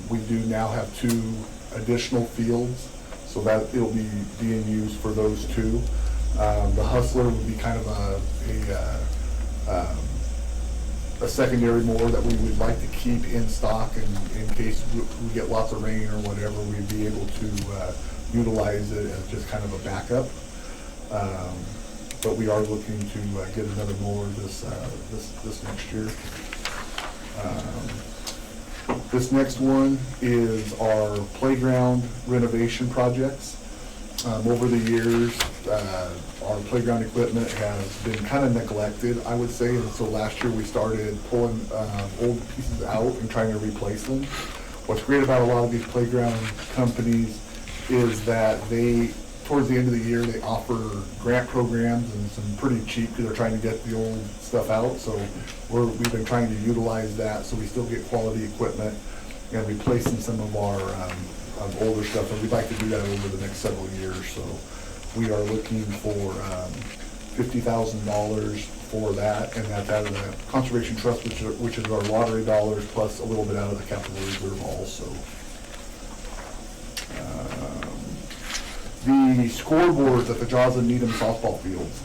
we do now have 2 additional fields, so that it'll be being used for those 2. The Hustler would be kind of a secondary mower that we would like to keep in stock, and in case we get lots of rain or whatever, we'd be able to utilize it as just kind of a backup. But we are looking to get another mower this next year. This next one is our playground renovation projects. Over the years, our playground equipment has been kind of neglected, I would say, and so last year we started pulling old pieces out and trying to replace them. What's great about a lot of these playground companies is that they, towards the end of the year, they offer grant programs, and some pretty cheap because they're trying to get the old stuff out. So we've been trying to utilize that so we still get quality equipment and replacing some of our older stuff, and we'd like to do that over the next several years. So we are looking for $50,000 for that, and that's out of the Conservation Trust, which is our lottery dollars, plus a little bit out of the capital reserve also. The scoreboards at the Joslin Needham softball fields,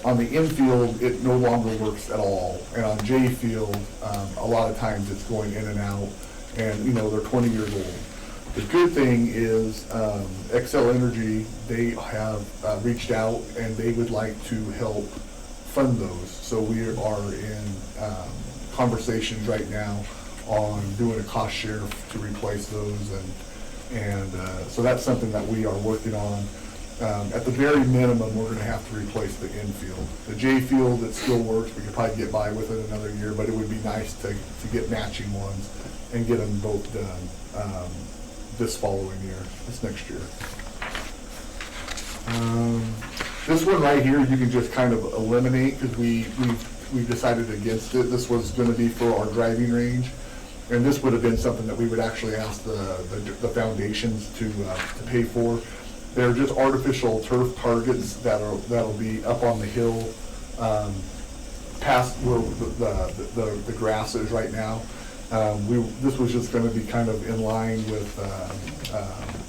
on the infield, it no longer works at all, and on J field, a lot of times it's going in and out, and you know, they're 20 years old. The good thing is Excel Energy, they have reached out and they would like to help fund those. So we are in conversations right now on doing a cost share to replace those, and so that's something that we are working on. At the very minimum, we're going to have to replace the infield. The J field, it still works. We could probably get by with it another year, but it would be nice to get matching ones and get them both done this following year, this next year. This one right here, you can just kind of eliminate because we've decided against it. This was going to be for our driving range, and this would have been something that we would actually ask the foundations to pay for. They're just artificial turf targets that'll be up on the hill, past where the grass is right now. This was just going to be kind of in line with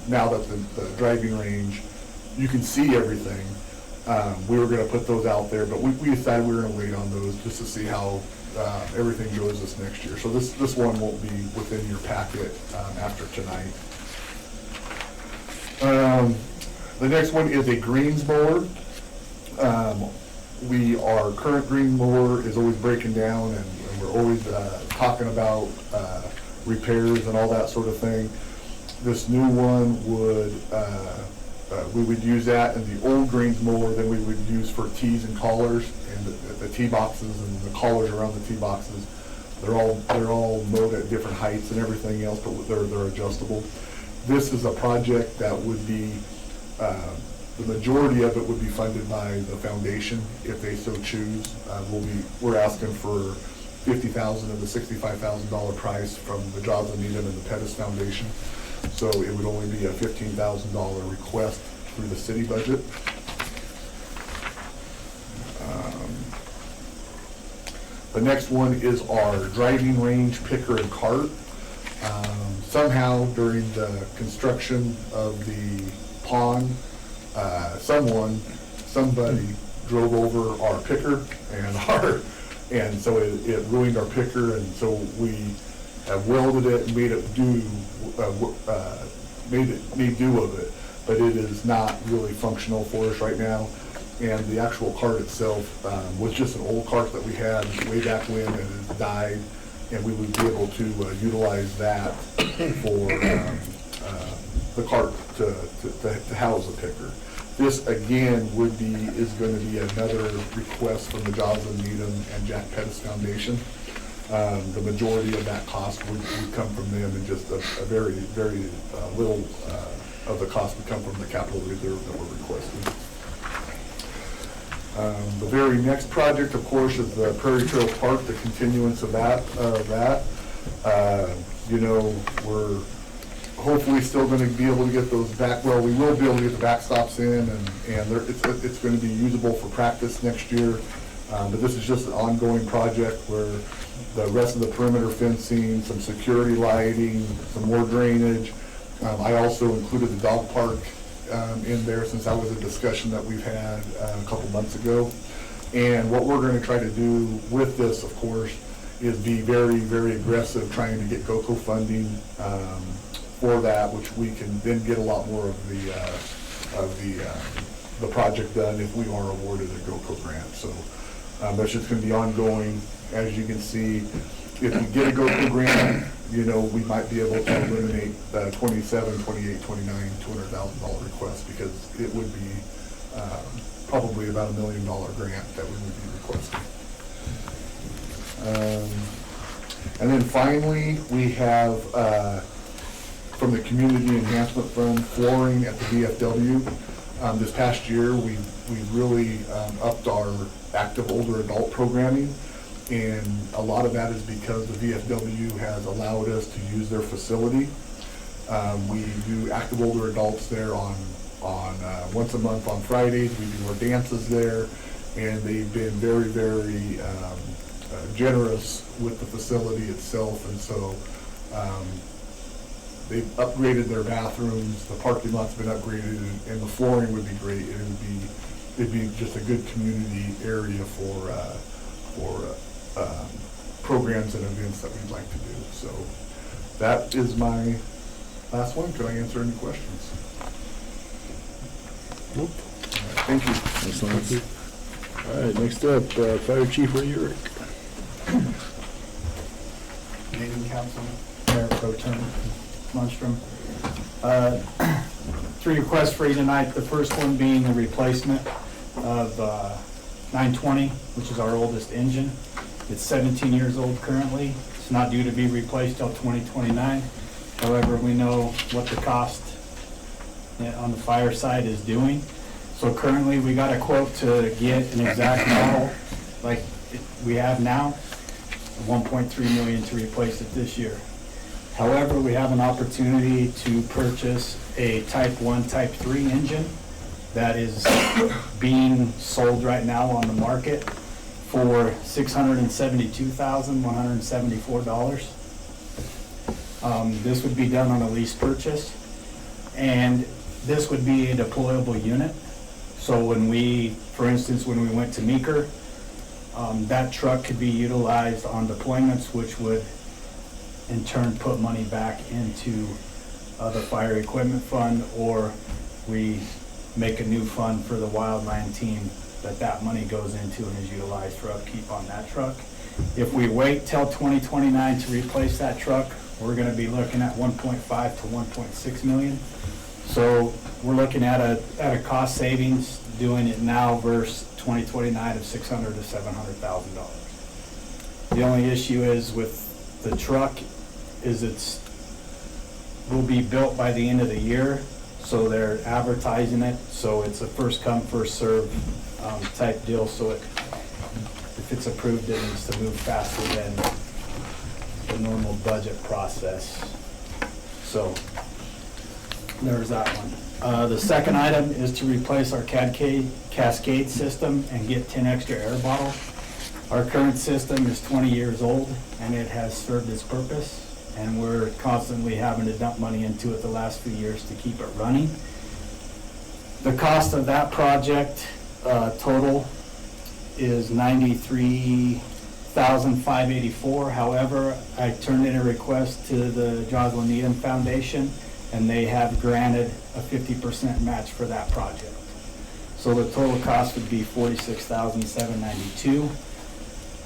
now that the driving range, you can see everything. We were going to put those out there, but we decided we were going to wait on those just to see how everything goes this next year. So this one won't be within your packet after tonight. The next one is a greens mower. Our current green mower is always breaking down, and we're always talking about repairs and all that sort of thing. This new one we would use that, and the old greens mower then we would use for tees and collars, and the tee boxes and the collars around the tee boxes. They're all mowed at different heights and everything else, but they're adjustable. This is a project that would be, the majority of it would be funded by the foundation if they so choose. We're asking for $50,000 of the $65,000 price from the Joslin Needham and the Pettis Foundation. So it would only be a $15,000 request through the city budget. The next one is our driving range picker and cart. Somehow during the construction of the pond, somebody drove over our picker and so it ruined our picker, and so we have welded it and made do of it, but it is not really functional for us right now. And the actual cart itself was just an old cart that we had way back when, and it died, and we would be able to utilize that for the cart to house the picker. This, again, is going to be another request from the Joslyn Needham and Jack Pettis Foundation. The majority of that cost would come from them, and just a very, very little of the cost would come from the capital reserve that we're requesting. The very next project, of course, is the Prairie Trail Park, the continuance of that. We're hopefully still going to be able to get those back, well, we will be able to get the backstops in, and it's going to be usable for practice next year. But this is just an ongoing project where the rest of the perimeter fencing, some security lighting, some more drainage. I also included the dog park in there, since that was a discussion that we've had a couple months ago. And what we're going to try to do with this, of course, is be very, very aggressive trying to get GOCO funding for that, which we can then get a lot more of the project done if we are awarded a GOCO grant. So that's just going to be ongoing. As you can see, if we get a GOCO grant, we might be able to eliminate the 27, 28, 29, $200,000 request, because it would be probably about $1 million grant that we would be requesting. And then finally, we have from the Community Enhancement Fund flooring at the VFW. This past year, we really upped our active older adult programming. And a lot of that is because the VFW has allowed us to use their facility. We do active older adults there on once a month on Fridays. We do our dances there, and they've been very, very generous with the facility itself. And so they've upgraded their bathrooms. The parking lot's been upgraded, and the flooring would be great. It'd be just a good community area for programs and events that we'd like to do. So that is my last one. Can I answer any questions? Nope. All right, thank you. Excellent. All right, next up, Fire Chief Ray Urick. Good evening, Council, Mayor Pro Tem Lundstrom. 3 requests for you tonight. The first one being the replacement of 920, which is our oldest engine. It's 17 years old currently. It's not due to be replaced till 2029. However, we know what the cost on the fire side is doing. So currently, we got a quote to get an exact model like we have now, $1.3 million to replace it this year. However, we have an opportunity to purchase a Type 1, Type 3 engine that is being sold right now on the market for $672,174. This would be done on a lease purchase, and this would be a deployable unit. So when for instance, when we went to Meeker, that truck could be utilized on deployments, which would in turn put money back into the fire equipment fund, or we make a new fund for the wildland team that money goes into and is utilized for upkeep on that truck. If we wait till 2029 to replace that truck, we're going to be looking at 1.5 to 1.6 million. So we're looking at a cost savings doing it now versus 2029 of $600,000 to $700,000. The only issue is with the truck is will be built by the end of the year, so they're advertising it, so it's a first come first serve type deal. So if it's approved, it needs to move faster than the normal budget process. So there's that one. The second item is to replace our Cascade system and get 10 extra air bottles. Our current system is 20 years old, and it has served its purpose, and we're constantly having to dump money into it the last few years to keep it running. The cost of that project, total, is $93,584. However, I turned in a request to the Joslyn Needham Foundation, and they have granted a 50% match for that project. So the total cost would be $46,792.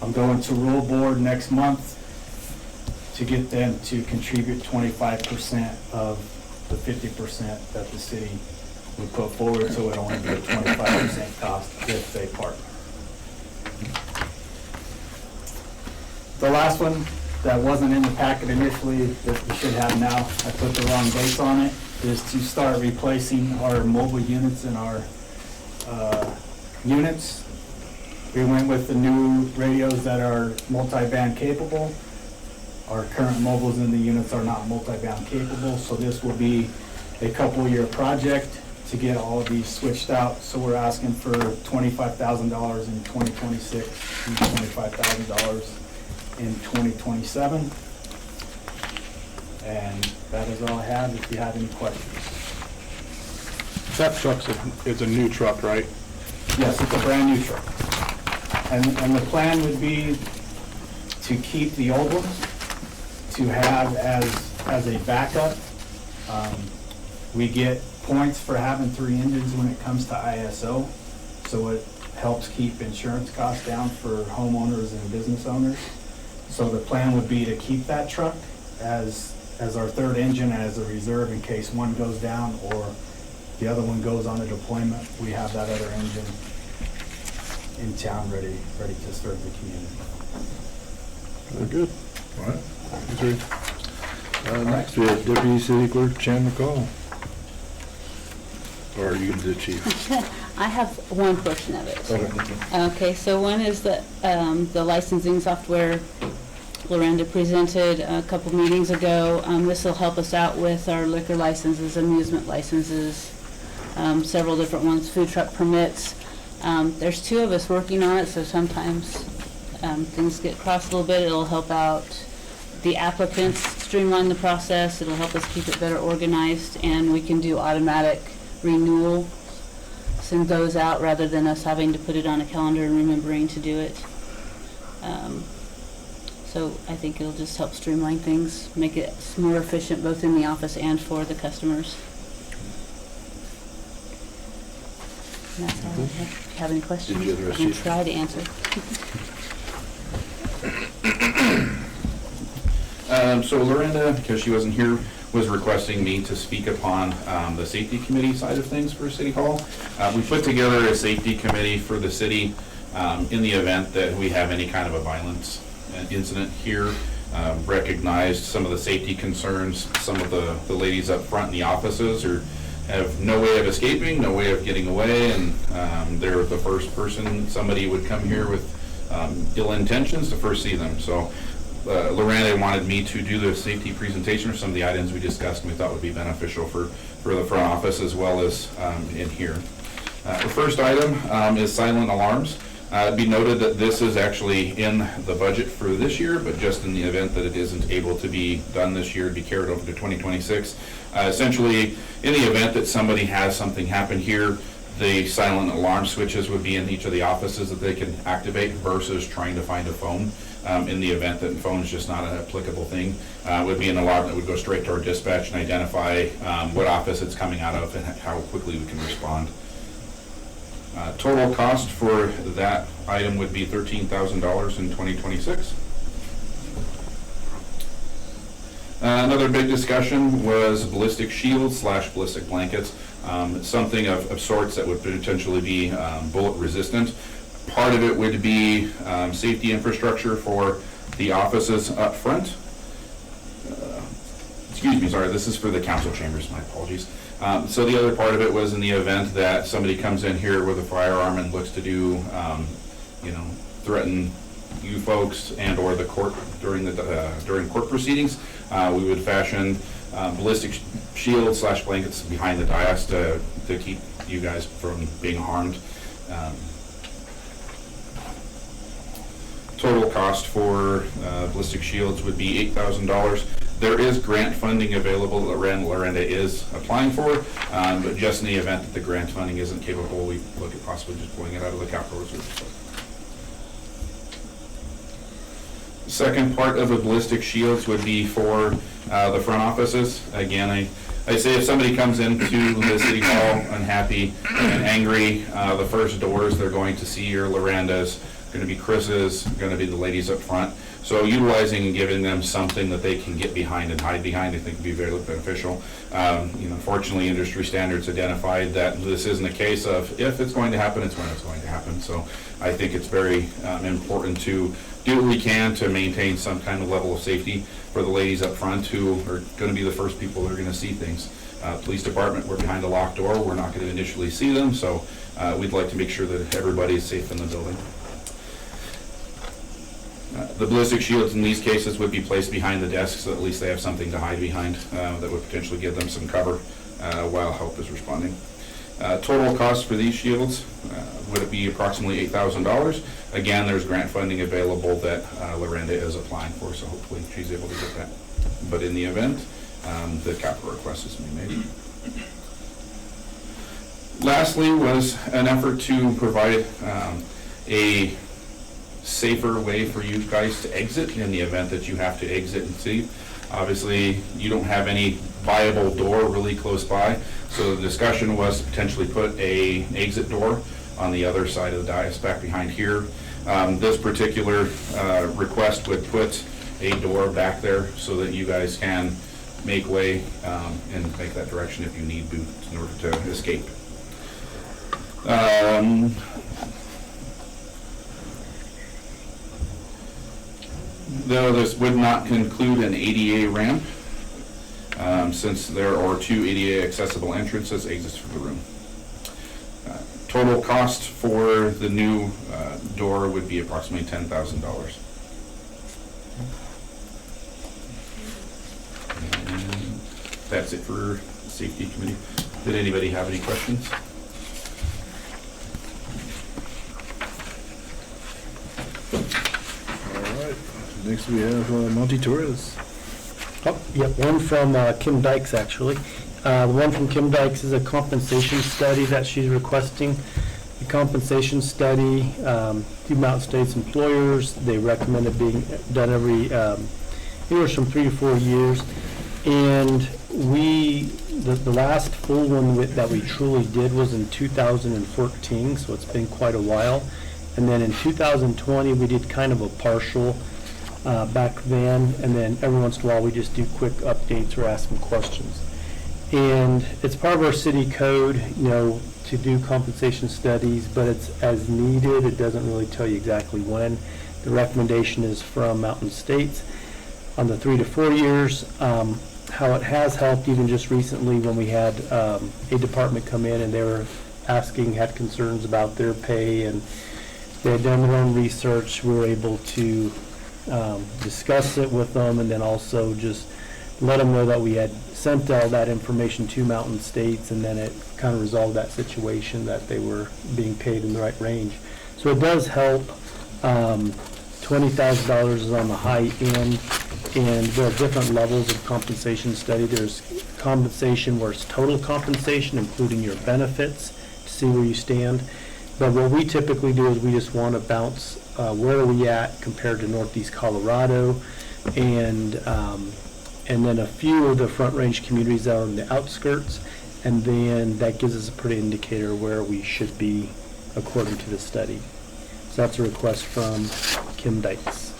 I'm going to Rural Board next month to get them to contribute 25% of the 50% that the city would put forward, so it only be a 25% cost if they partner. The last one that wasn't in the packet initially, that we should have now, I put the wrong dates on it, is to start replacing our mobile units in our units. We went with the new radios that are multi-band capable. Our current mobiles in the units are not multi-band capable, so this will be a couple-year project to get all of these switched out. So we're asking for $25,000 in 2026 and $25,000 in 2027. And that is all I have, if you have any questions. That truck's it's a new truck, right? Yes, it's a brand new truck. And the plan would be to keep the old one, to have as a backup. We get points for having 3 engines when it comes to ISO, so it helps keep insurance costs down for homeowners and business owners. So the plan would be to keep that truck as our 3rd engine, as a reserve in case one goes down or the other one goes on a deployment. We have that other engine in town ready to serve the community. Very good. All right. Next, we have Deputy City Clerk Chan McCall. Or are you going to do the chief? I have one portion of it. Okay. Okay, so one is the licensing software Lorenda presented a couple meetings ago. This will help us out with our liquor licenses, amusement licenses, several different ones, food truck permits. There's 2 of us working on it, so sometimes things get crossed a little bit. It'll help out the applicants, streamline the process. It'll help us keep it better organized, and we can do automatic renewal, send those out rather than us having to put it on a calendar and remembering to do it. So I think it'll just help streamline things, make it more efficient both in the office and for the customers. And that's all I have. If you have any questions, Did you have the rest, I can Chief? try to answer. So Lorenda, because she wasn't here, was requesting me to speak upon the safety committee side of things for City Hall. We put together a safety committee for the city in the event that we have any kind of a violence incident here. Recognized some of the safety concerns. Some of the ladies up front in the offices have no way of escaping, no way of getting away, and they're the first person somebody would come here with ill intentions to first see them. So Lorena wanted me to do the safety presentation for some of the items we discussed and we thought would be beneficial for the front office as well as in here. The first item is silent alarms. It'd be noted that this is actually in the budget for this year, but just in the event that it isn't able to be done this year, it'd be carried over to 2026. Essentially, in the event that somebody has something happen here, the silent alarm switches would be in each of the offices that they can activate versus trying to find a phone. In the event that the phone is just not an applicable thing, would be an alarm that would go straight to our dispatch and identify what office it's coming out of and how quickly we can respond. Total cost for that item would be $13,000 in 2026. Another big discussion was ballistic shields / ballistic blankets. Something of sorts that would potentially be bullet resistant. Part of it would be safety infrastructure for the offices up front. Excuse me, sorry, this is for the council chambers, my apologies. So the other part of it was in the event that somebody comes in here with a firearm and looks to do, threaten you folks and or the court during court proceedings, we would fashion ballistic shields / blankets behind the dais to keep you guys from being harmed. Total cost for ballistic shields would be $8,000. There is grant funding available that Lorenda is applying for, but just in the event that the grant funding isn't capable, we look at possibly just pulling it out of the capital reserve. The second part of the ballistic shields would be for the front offices. Again, I say if somebody comes into the city hall unhappy and angry, the first doors they're going to see are Lorenda's, going to be Chris's, going to be the ladies up front. So utilizing and giving them something that they can get behind and hide behind, I think would be very beneficial. Fortunately, industry standards identified that this isn't a case of if it's going to happen, it's when it's going to happen. So I think it's very important to do what we can to maintain some kind of level of safety for the ladies up front who are going to be the first people that are going to see things. Police department, we're behind a locked door. We're not going to initially see them, so we'd like to make sure that everybody is safe in the building. The ballistic shields in these cases would be placed behind the desks, so at least they have something to hide behind that would potentially give them some cover while help is responding. Total cost for these shields would be approximately $8,000. Again, there's grant funding available that Lorenda is applying for, so hopefully she's able to get that. But in the event, the capital request is being made. Lastly was an effort to provide a safer way for you guys to exit in the event that you have to exit and see. Obviously, you don't have any viable door really close by, so the discussion was to potentially put an exit door on the other side of the dais back behind here. This particular request would put a door back there so that you guys can make way and make that direction if you need boots in order to escape. Though this would not include an ADA ramp, since there are 2 ADA accessible entrances, exits for the room. Total cost for the new door would be approximately $10,000. And that's it for the safety committee. Did anybody have any questions? Next we have Monty Torres. Oh, yep, one from Kim Dykes, actually. The one from Kim Dykes is a compensation study that she's requesting. The compensation study, two Mountain States employers, they recommend it being done every, anywhere from 3 to 4 years. And the last full one that we truly did was in 2014, so it's been quite a while. And then in 2020, we did kind of a partial back then, and then every once in a while we just do quick updates or ask some questions. And it's part of our city code, to do compensation studies, but it's as needed. It doesn't really tell you exactly when. The recommendation is from Mountain States on the 3 to 4 years. How it has helped even just recently when we had a department come in and they were had concerns about their pay, and they had done their own research. We were able to discuss it with them, and then also just let them know that we had sent all that information to Mountain States, and then it kind of resolved that situation that they were being paid in the right range. So it does help. $20,000 is on the high end, and there are different levels of compensation study. There's compensation where it's total compensation, including your benefits, to see where you stand. But what we typically do is we just want to bounce where are we at compared to Northeast Colorado, and then a few of the Front Range communities that are on the outskirts, and then that gives us a pretty indicator where we should be according to the study. So that's a request from Kim Dykes.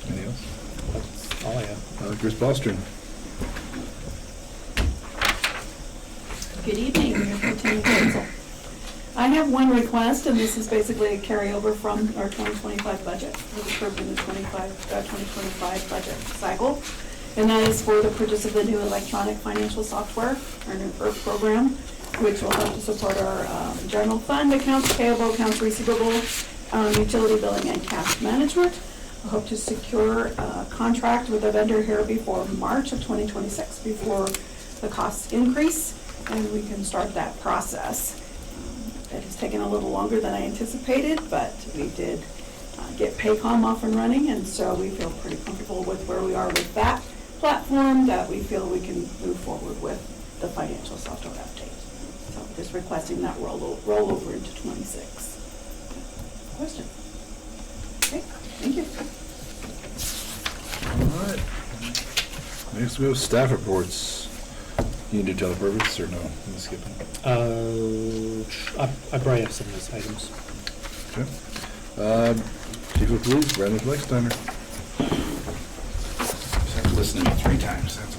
Anything else? That's all I have. Chris Bostrom. Good evening, Mayor Pro Tem Council. I have one request, and this is basically a carryover from our 2025 budget, that was approved in the 2025 budget cycle. And that is for the purchase of the new electronic financial software, our new ERP program, which will help to support our general fund, accounts payable, accounts receivable, utility billing, and cash management. I hope to secure a contract with a vendor here before March of 2026, before the costs increase, and we can start that process. It has taken a little longer than I anticipated, but we did get Paycom off and running, and so we feel pretty comfortable with where we are with that platform, that we feel we can move forward with the financial software update. So just requesting that roll over into 26. Question? Okay, thank you. All right. Next we have staff reports. You can do telepurpose or no? I'm gonna skip them. I probably have some of those items. Okay. Chief of Police, Brandon Flextimer. Just have to listen to me 3 times, that's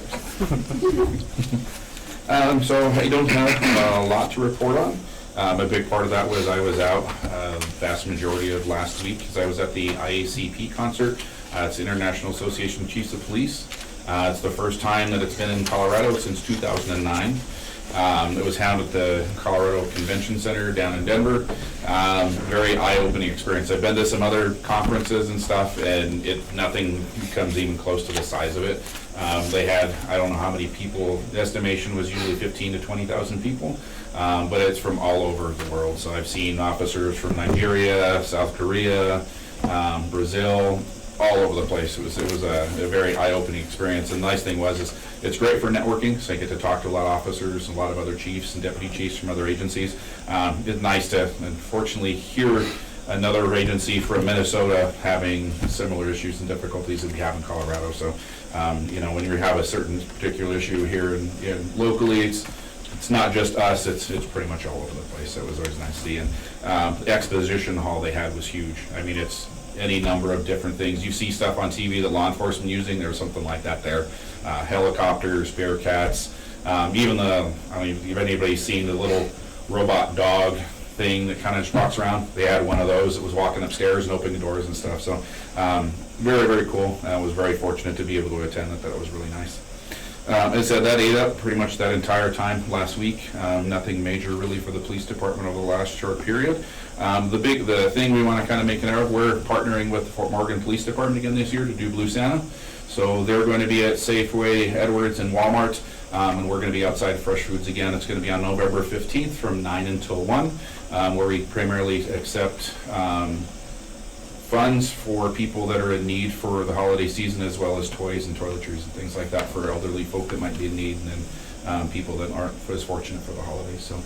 all. So I don't have a lot to report on. A big part of that was I was out vast majority of last week because I was at the IACP concert. It's the International Association of Chiefs of Police. It's the first time that it's been in Colorado since 2009. It was held at the Colorado Convention Center down in Denver. Very eye-opening experience. I've been to some other conferences and stuff, and nothing comes even close to the size of it. They had, I don't know how many people, the estimation was usually 15 to 20,000 people, but it's from all over the world. So I've seen officers from Nigeria, South Korea, Brazil, all over the place. It was a very eye-opening experience. And the nice thing was it's great for networking, so I get to talk to a lot of officers and a lot of other chiefs and deputy chiefs from other agencies. It's nice to, unfortunately, hear another agency from Minnesota having similar issues and difficulties that we have in Colorado. So, when you have a certain particular issue here and locally, it's not just us, it's pretty much all over the place. So it was always nice to see. And the exposition hall they had was huge. I mean, it's any number of different things. You see stuff on TV that law enforcement using, there's something like that there. Helicopters, Bearcats, even I don't even if anybody's seen the little robot dog thing that kind of just walks around. They had one of those that was walking upstairs and opening the doors and stuff. So very, very cool. I was very fortunate to be able to attend that. That was really nice. As I said, that ate up pretty much that entire time last week. Nothing major really for the police department over the last short period. The thing we want to kind of make an error, we're partnering with the Fort Morgan Police Department again this year to do Blue Santa. So they're going to be at Safeway, Edwards, and Walmart, and we're going to be outside Fresh Foods again. It's going to be on November 15th from 9 until 1, where we primarily accept funds for people that are in need for the holiday season, as well as toys and toiletries and things like that for elderly folk that might be in need, and then people that aren't as fortunate for the holidays. So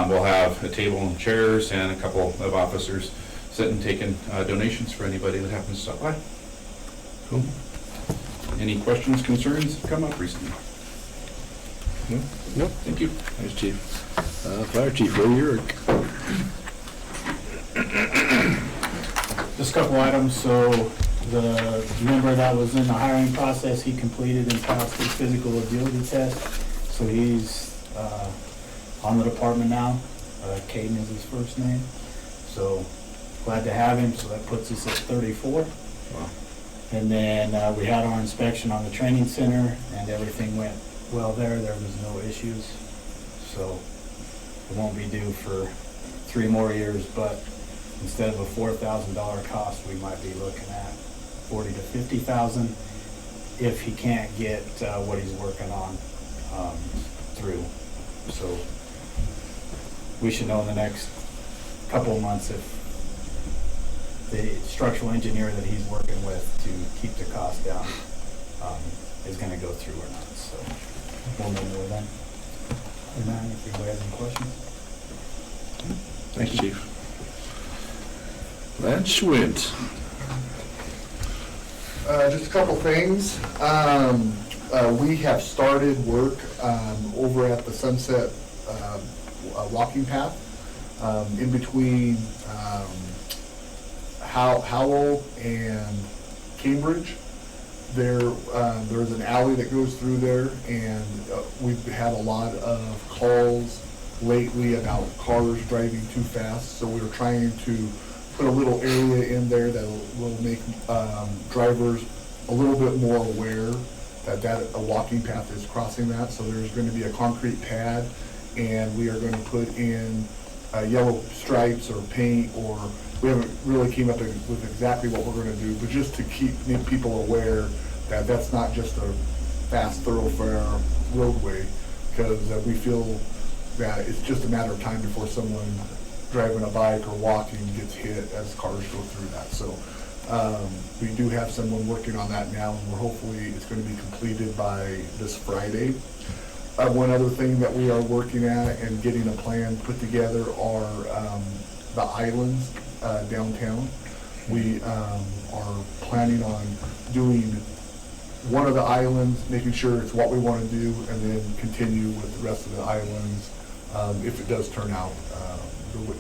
we'll have a table and chairs and a couple of officers sitting taking donations for anybody that happens to stop by. Cool. Any questions, concerns that come up recently? No? Nope. Thank you. Thanks, Chief. Fire Chief, Ray Urick. Just a couple items. So the member that was in the hiring process, he completed and passed his physical ability test. So he's on the department now. Caden is his first name. So glad to have him. So that puts us at 34. Wow. And then we had our inspection on the training center, and everything went well there. There was no issues. So it won't be due for 3 more years, but instead of a $4,000 cost, we might be looking at $40,000 to $50,000 if he can't get what he's working on through. So we should know in the next couple of months if the structural engineer that he's working with to keep the cost down is going to go through or not. So we'll know more then. And then if anybody has any questions. Thanks, Chief. Lance Schwint. Just a couple things. We have started work over at the Sunset walking path in between Howell and Cambridge. There's an alley that goes through there, and we've had a lot of calls lately about cars driving too fast, so we were trying to put a little area in there that will make drivers a little bit more aware that a walking path is crossing that. So there's going to be a concrete pad, and we are going to put in yellow stripes or paint, or we haven't really came up with exactly what we're going to do, but just to make people aware that that's not just a fast thoroughfare roadway, because we feel that it's just a matter of time before someone driving a bike or walking gets hit as cars go through that. So We do have someone working on that now, and hopefully it's going to be completed by this Friday. One other thing that we are working at and getting a plan put together are the islands downtown. We are planning on doing one of the islands, making sure it's what we want to do, and then continue with the rest of the islands if it does turn out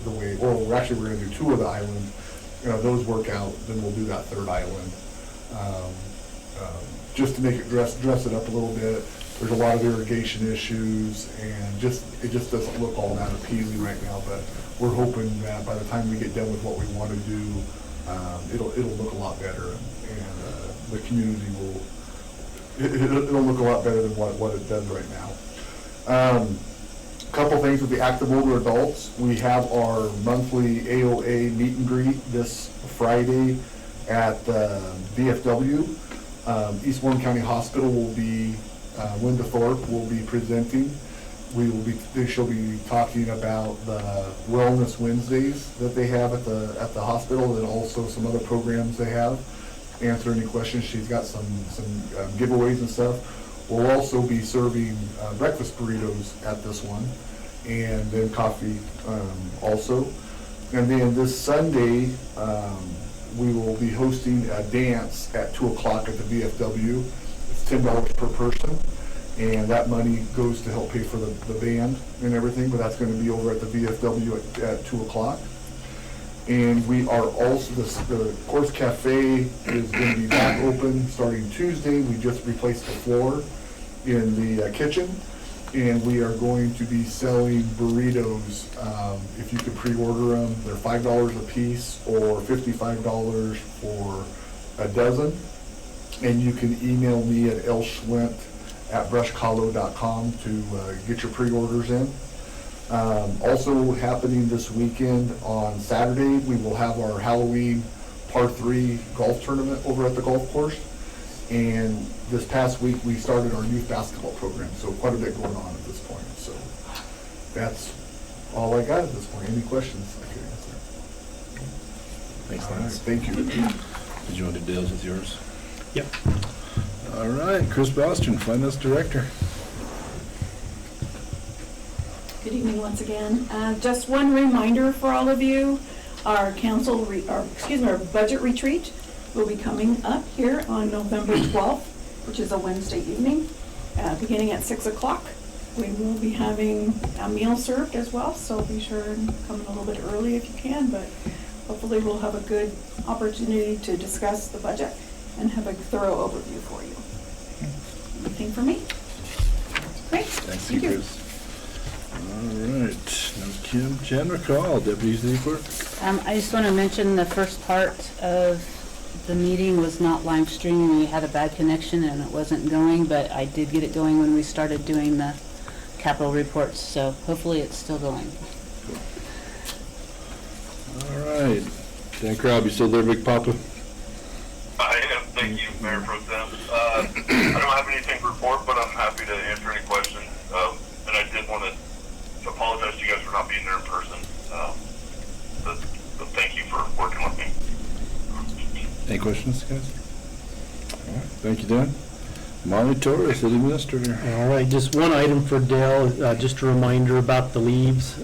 the way, or we're going to do two of the islands. Those work out, then we'll do that third island. Just to make it dress it up a little bit. There's a lot of irrigation issues, and it just doesn't look all that appealing right now, but we're hoping that by the time we get done with what we want to do, it'll look a lot better, and the community it'll look a lot better than what it does right now. Couple things with the active older adults. We have our monthly AOA meet and greet this Friday at the VFW. East Warren County Hospital will be, Linda Thorpe will be presenting. She'll be talking about the Wellness Wednesdays that they have at the hospital, and also some other programs they have. Answer any questions. She's got some giveaways and stuff. We'll also be serving breakfast burritos at this one, and then coffee also. And then this Sunday, we will be hosting a dance at 2 o'clock at the VFW. It's $10 per person, and that money goes to help pay for the band and everything, but that's going to be over at the VFW at 2 o'clock. And we are also, the Course Cafe is going to be back open starting Tuesday. We just replaced the floor in the kitchen, and we are going to be selling burritos. If you could pre-order them, they're $5 a piece or $55 for a dozen. And you can email me at lschwint@brushcolo.com to get your pre-orders in. Also happening this weekend on Saturday, we will have our Halloween par 3 golf tournament over at the golf course. And this past week, we started our youth basketball program, so quite a bit going on at this point. So that's all I got at this point. Any questions I could answer? Thanks, Lance. Lance. Thank you. Did you want to do Dale's with yours? Yep. All right, Chris Bostron, Finance Director. Good evening once again. Just one reminder for all of you, our our budget retreat will be coming up here on November 12th, which is a Wednesday evening, beginning at 6 o'clock. We will be having a meal served as well, so be sure and come a little bit early if you can, but hopefully we'll have a good opportunity to discuss the budget and have a thorough overview for you. Anything for me? Great. Thank you, Chris. All right, now Kim Chandra-Call, Deputy City Clerk. I just want to mention the first part of the meeting was not live streaming. We had a bad connection and it wasn't going, but I did get it going when we started doing the capital reports, so hopefully it's still going. All right, Dan Crowd, you still there, Big Papa? I am. Thank you, Mayor Pro Tem. I don't have anything to report, but I'm happy to answer any questions. And I did want to apologize to you guys for not being there in person. But thank you for working with me. Any questions, guys? All right, thank you, Dan. Molly Torres, City Administrator. All right, just one item for Dale, just a reminder about the leaves.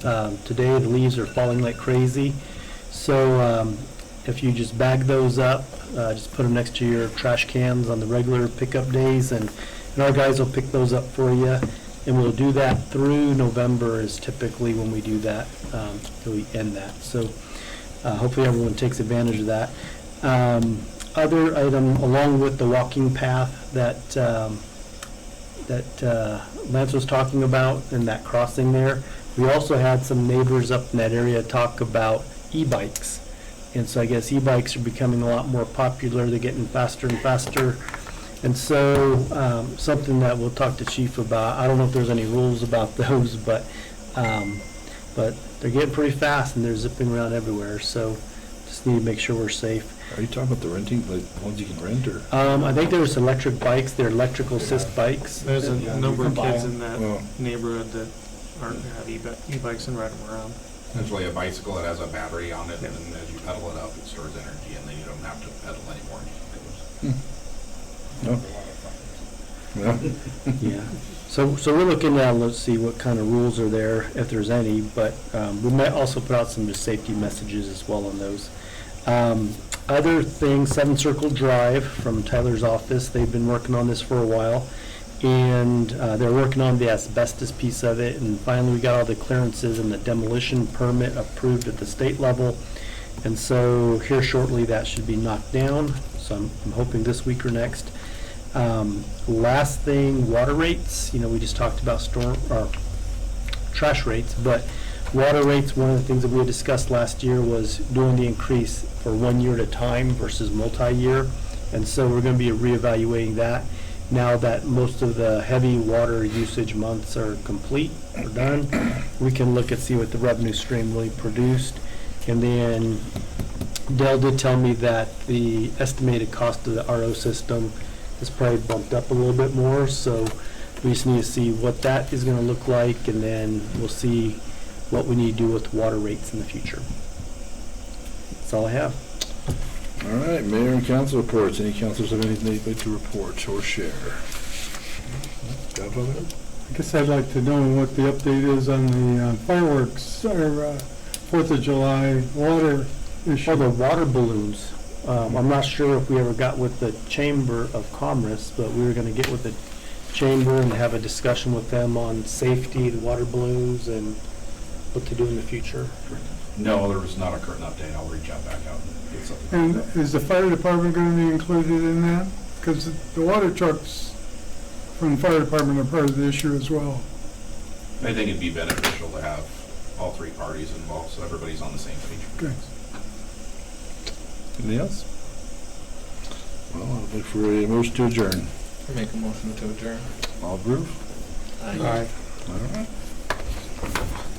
Today, the leaves are falling like crazy. So if you just bag those up, just put them next to your trash cans on the regular pickup days, and our guys will pick those up for you. And we'll do that through November is typically when we do that, till we end that. So hopefully everyone takes advantage of that. Other item, along with the walking path that Lance was talking about and that crossing there, we also had some neighbors up in that area talk about e-bikes. And so I guess e-bikes are becoming a lot more popular. They're getting faster and faster. And so something that we'll talk to Chief about, I don't know if there's any rules about those, but they're getting pretty fast and they're zipping around everywhere. So just need to make sure we're safe. Are you talking about the renting, like ones you can rent, or? I think there's electric bikes. They're electrical assist bikes. There's a number of kids in Oh. that neighborhood that have e-bikes and ride them around. essentially a bicycle that has a battery on it, and then as you pedal it up, it stores energy, and then you don't have to pedal anymore. Yeah. So we're looking at, let's see what kind of rules are there, if there's any, but we might also put out some just safety messages as well on those. Other things, 7 Circle Drive from Tyler's office, they've been working on this for a while, and they're working on the asbestos piece of it, and finally we got all the clearances and the demolition permit approved at the state level, and so here shortly that should be knocked down, so I'm hoping this week or next. Last thing, water rates, we just talked about trash rates, but water rates, one of the things that we had discussed last year was doing the increase for 1 year at a time versus multi-year, and so we're going to be reevaluating that now that most of the heavy water usage months are complete or done. We can look and see what the revenue stream really produced, and then Dell did tell me that the estimated cost of the RO system is probably bumped up a little bit more, so we just need to see what that is going to look like, and then we'll see what we need to do with water rates in the future. That's all I have. All right, mayor and council reports. Any councilors have anything they'd like to report or share? Godfather? I guess I'd like to know what the update is on the fireworks or 4th of July water issue. Oh, the water balloons. I'm not sure if we ever got with the Chamber of Commerce, but we were going to get with the Chamber and have a discussion with them on safety, the water balloons, and what to do in the future. No, there was not a current update. I'll reach out back out and get something. And is the fire department going to be included in that? Because the water trucks from the fire department are part of the issue as well. I think it'd be beneficial to have all 3 parties involved, so everybody's on the same page. Okay. Anything else? Well, I'll look for a motion to adjourn. Make a motion to adjourn. All approve? Aye. All right.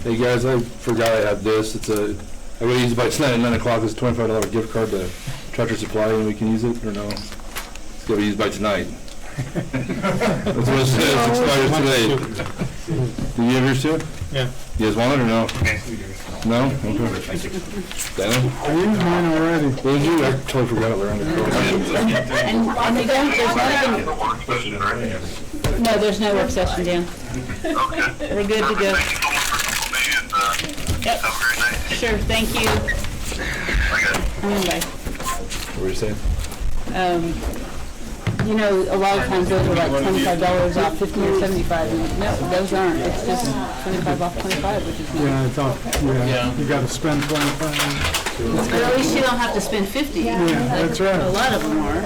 Hey guys, I forgot I had this. I gotta use it by tonight at 9 o'clock. It's a $25 gift card to Tractor Supply, and we can use it, or no? It's gotta be used by tonight. That's what it says. It expires today. Do you have yours too? Yeah. You guys want it or no? No? Okay. Dana? I used mine already. What did you? I totally forgot it. And they don't, no, there's no work session, Dan. We're good to go. Yep. Sure, thank you. Bye. What were you saying? A lot of times those are like $25 off 50 or 75. And no, those aren't. It's just 25 off 25, which is nice. Yeah, it's all, you got to spend 25. But at least you don't have to spend 50. Yeah, that's right. A lot of them are,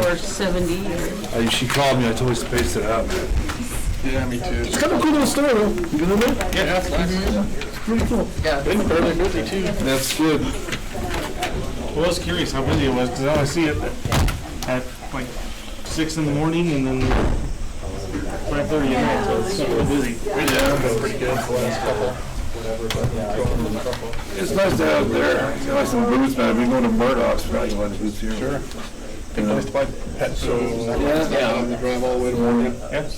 or 70. She called me. I told her to space it out. Yeah, me too. It's kind of a cool little store, though. You been in there? Yeah, it's nice. It's pretty cool. Yeah, it's been fairly busy too. That's good. Well, I was curious how busy it was, because I only see it at like 6 in the morning and then 5:30 at night, so it's super busy. Yeah, it's been pretty good for the last couple. It's nice to have there. It's got some booths, man. I've been going to Murdoch's for like one booths here. Sure. Good place to buy pet food. Yeah. Drive all the way to Morgan. Yeah.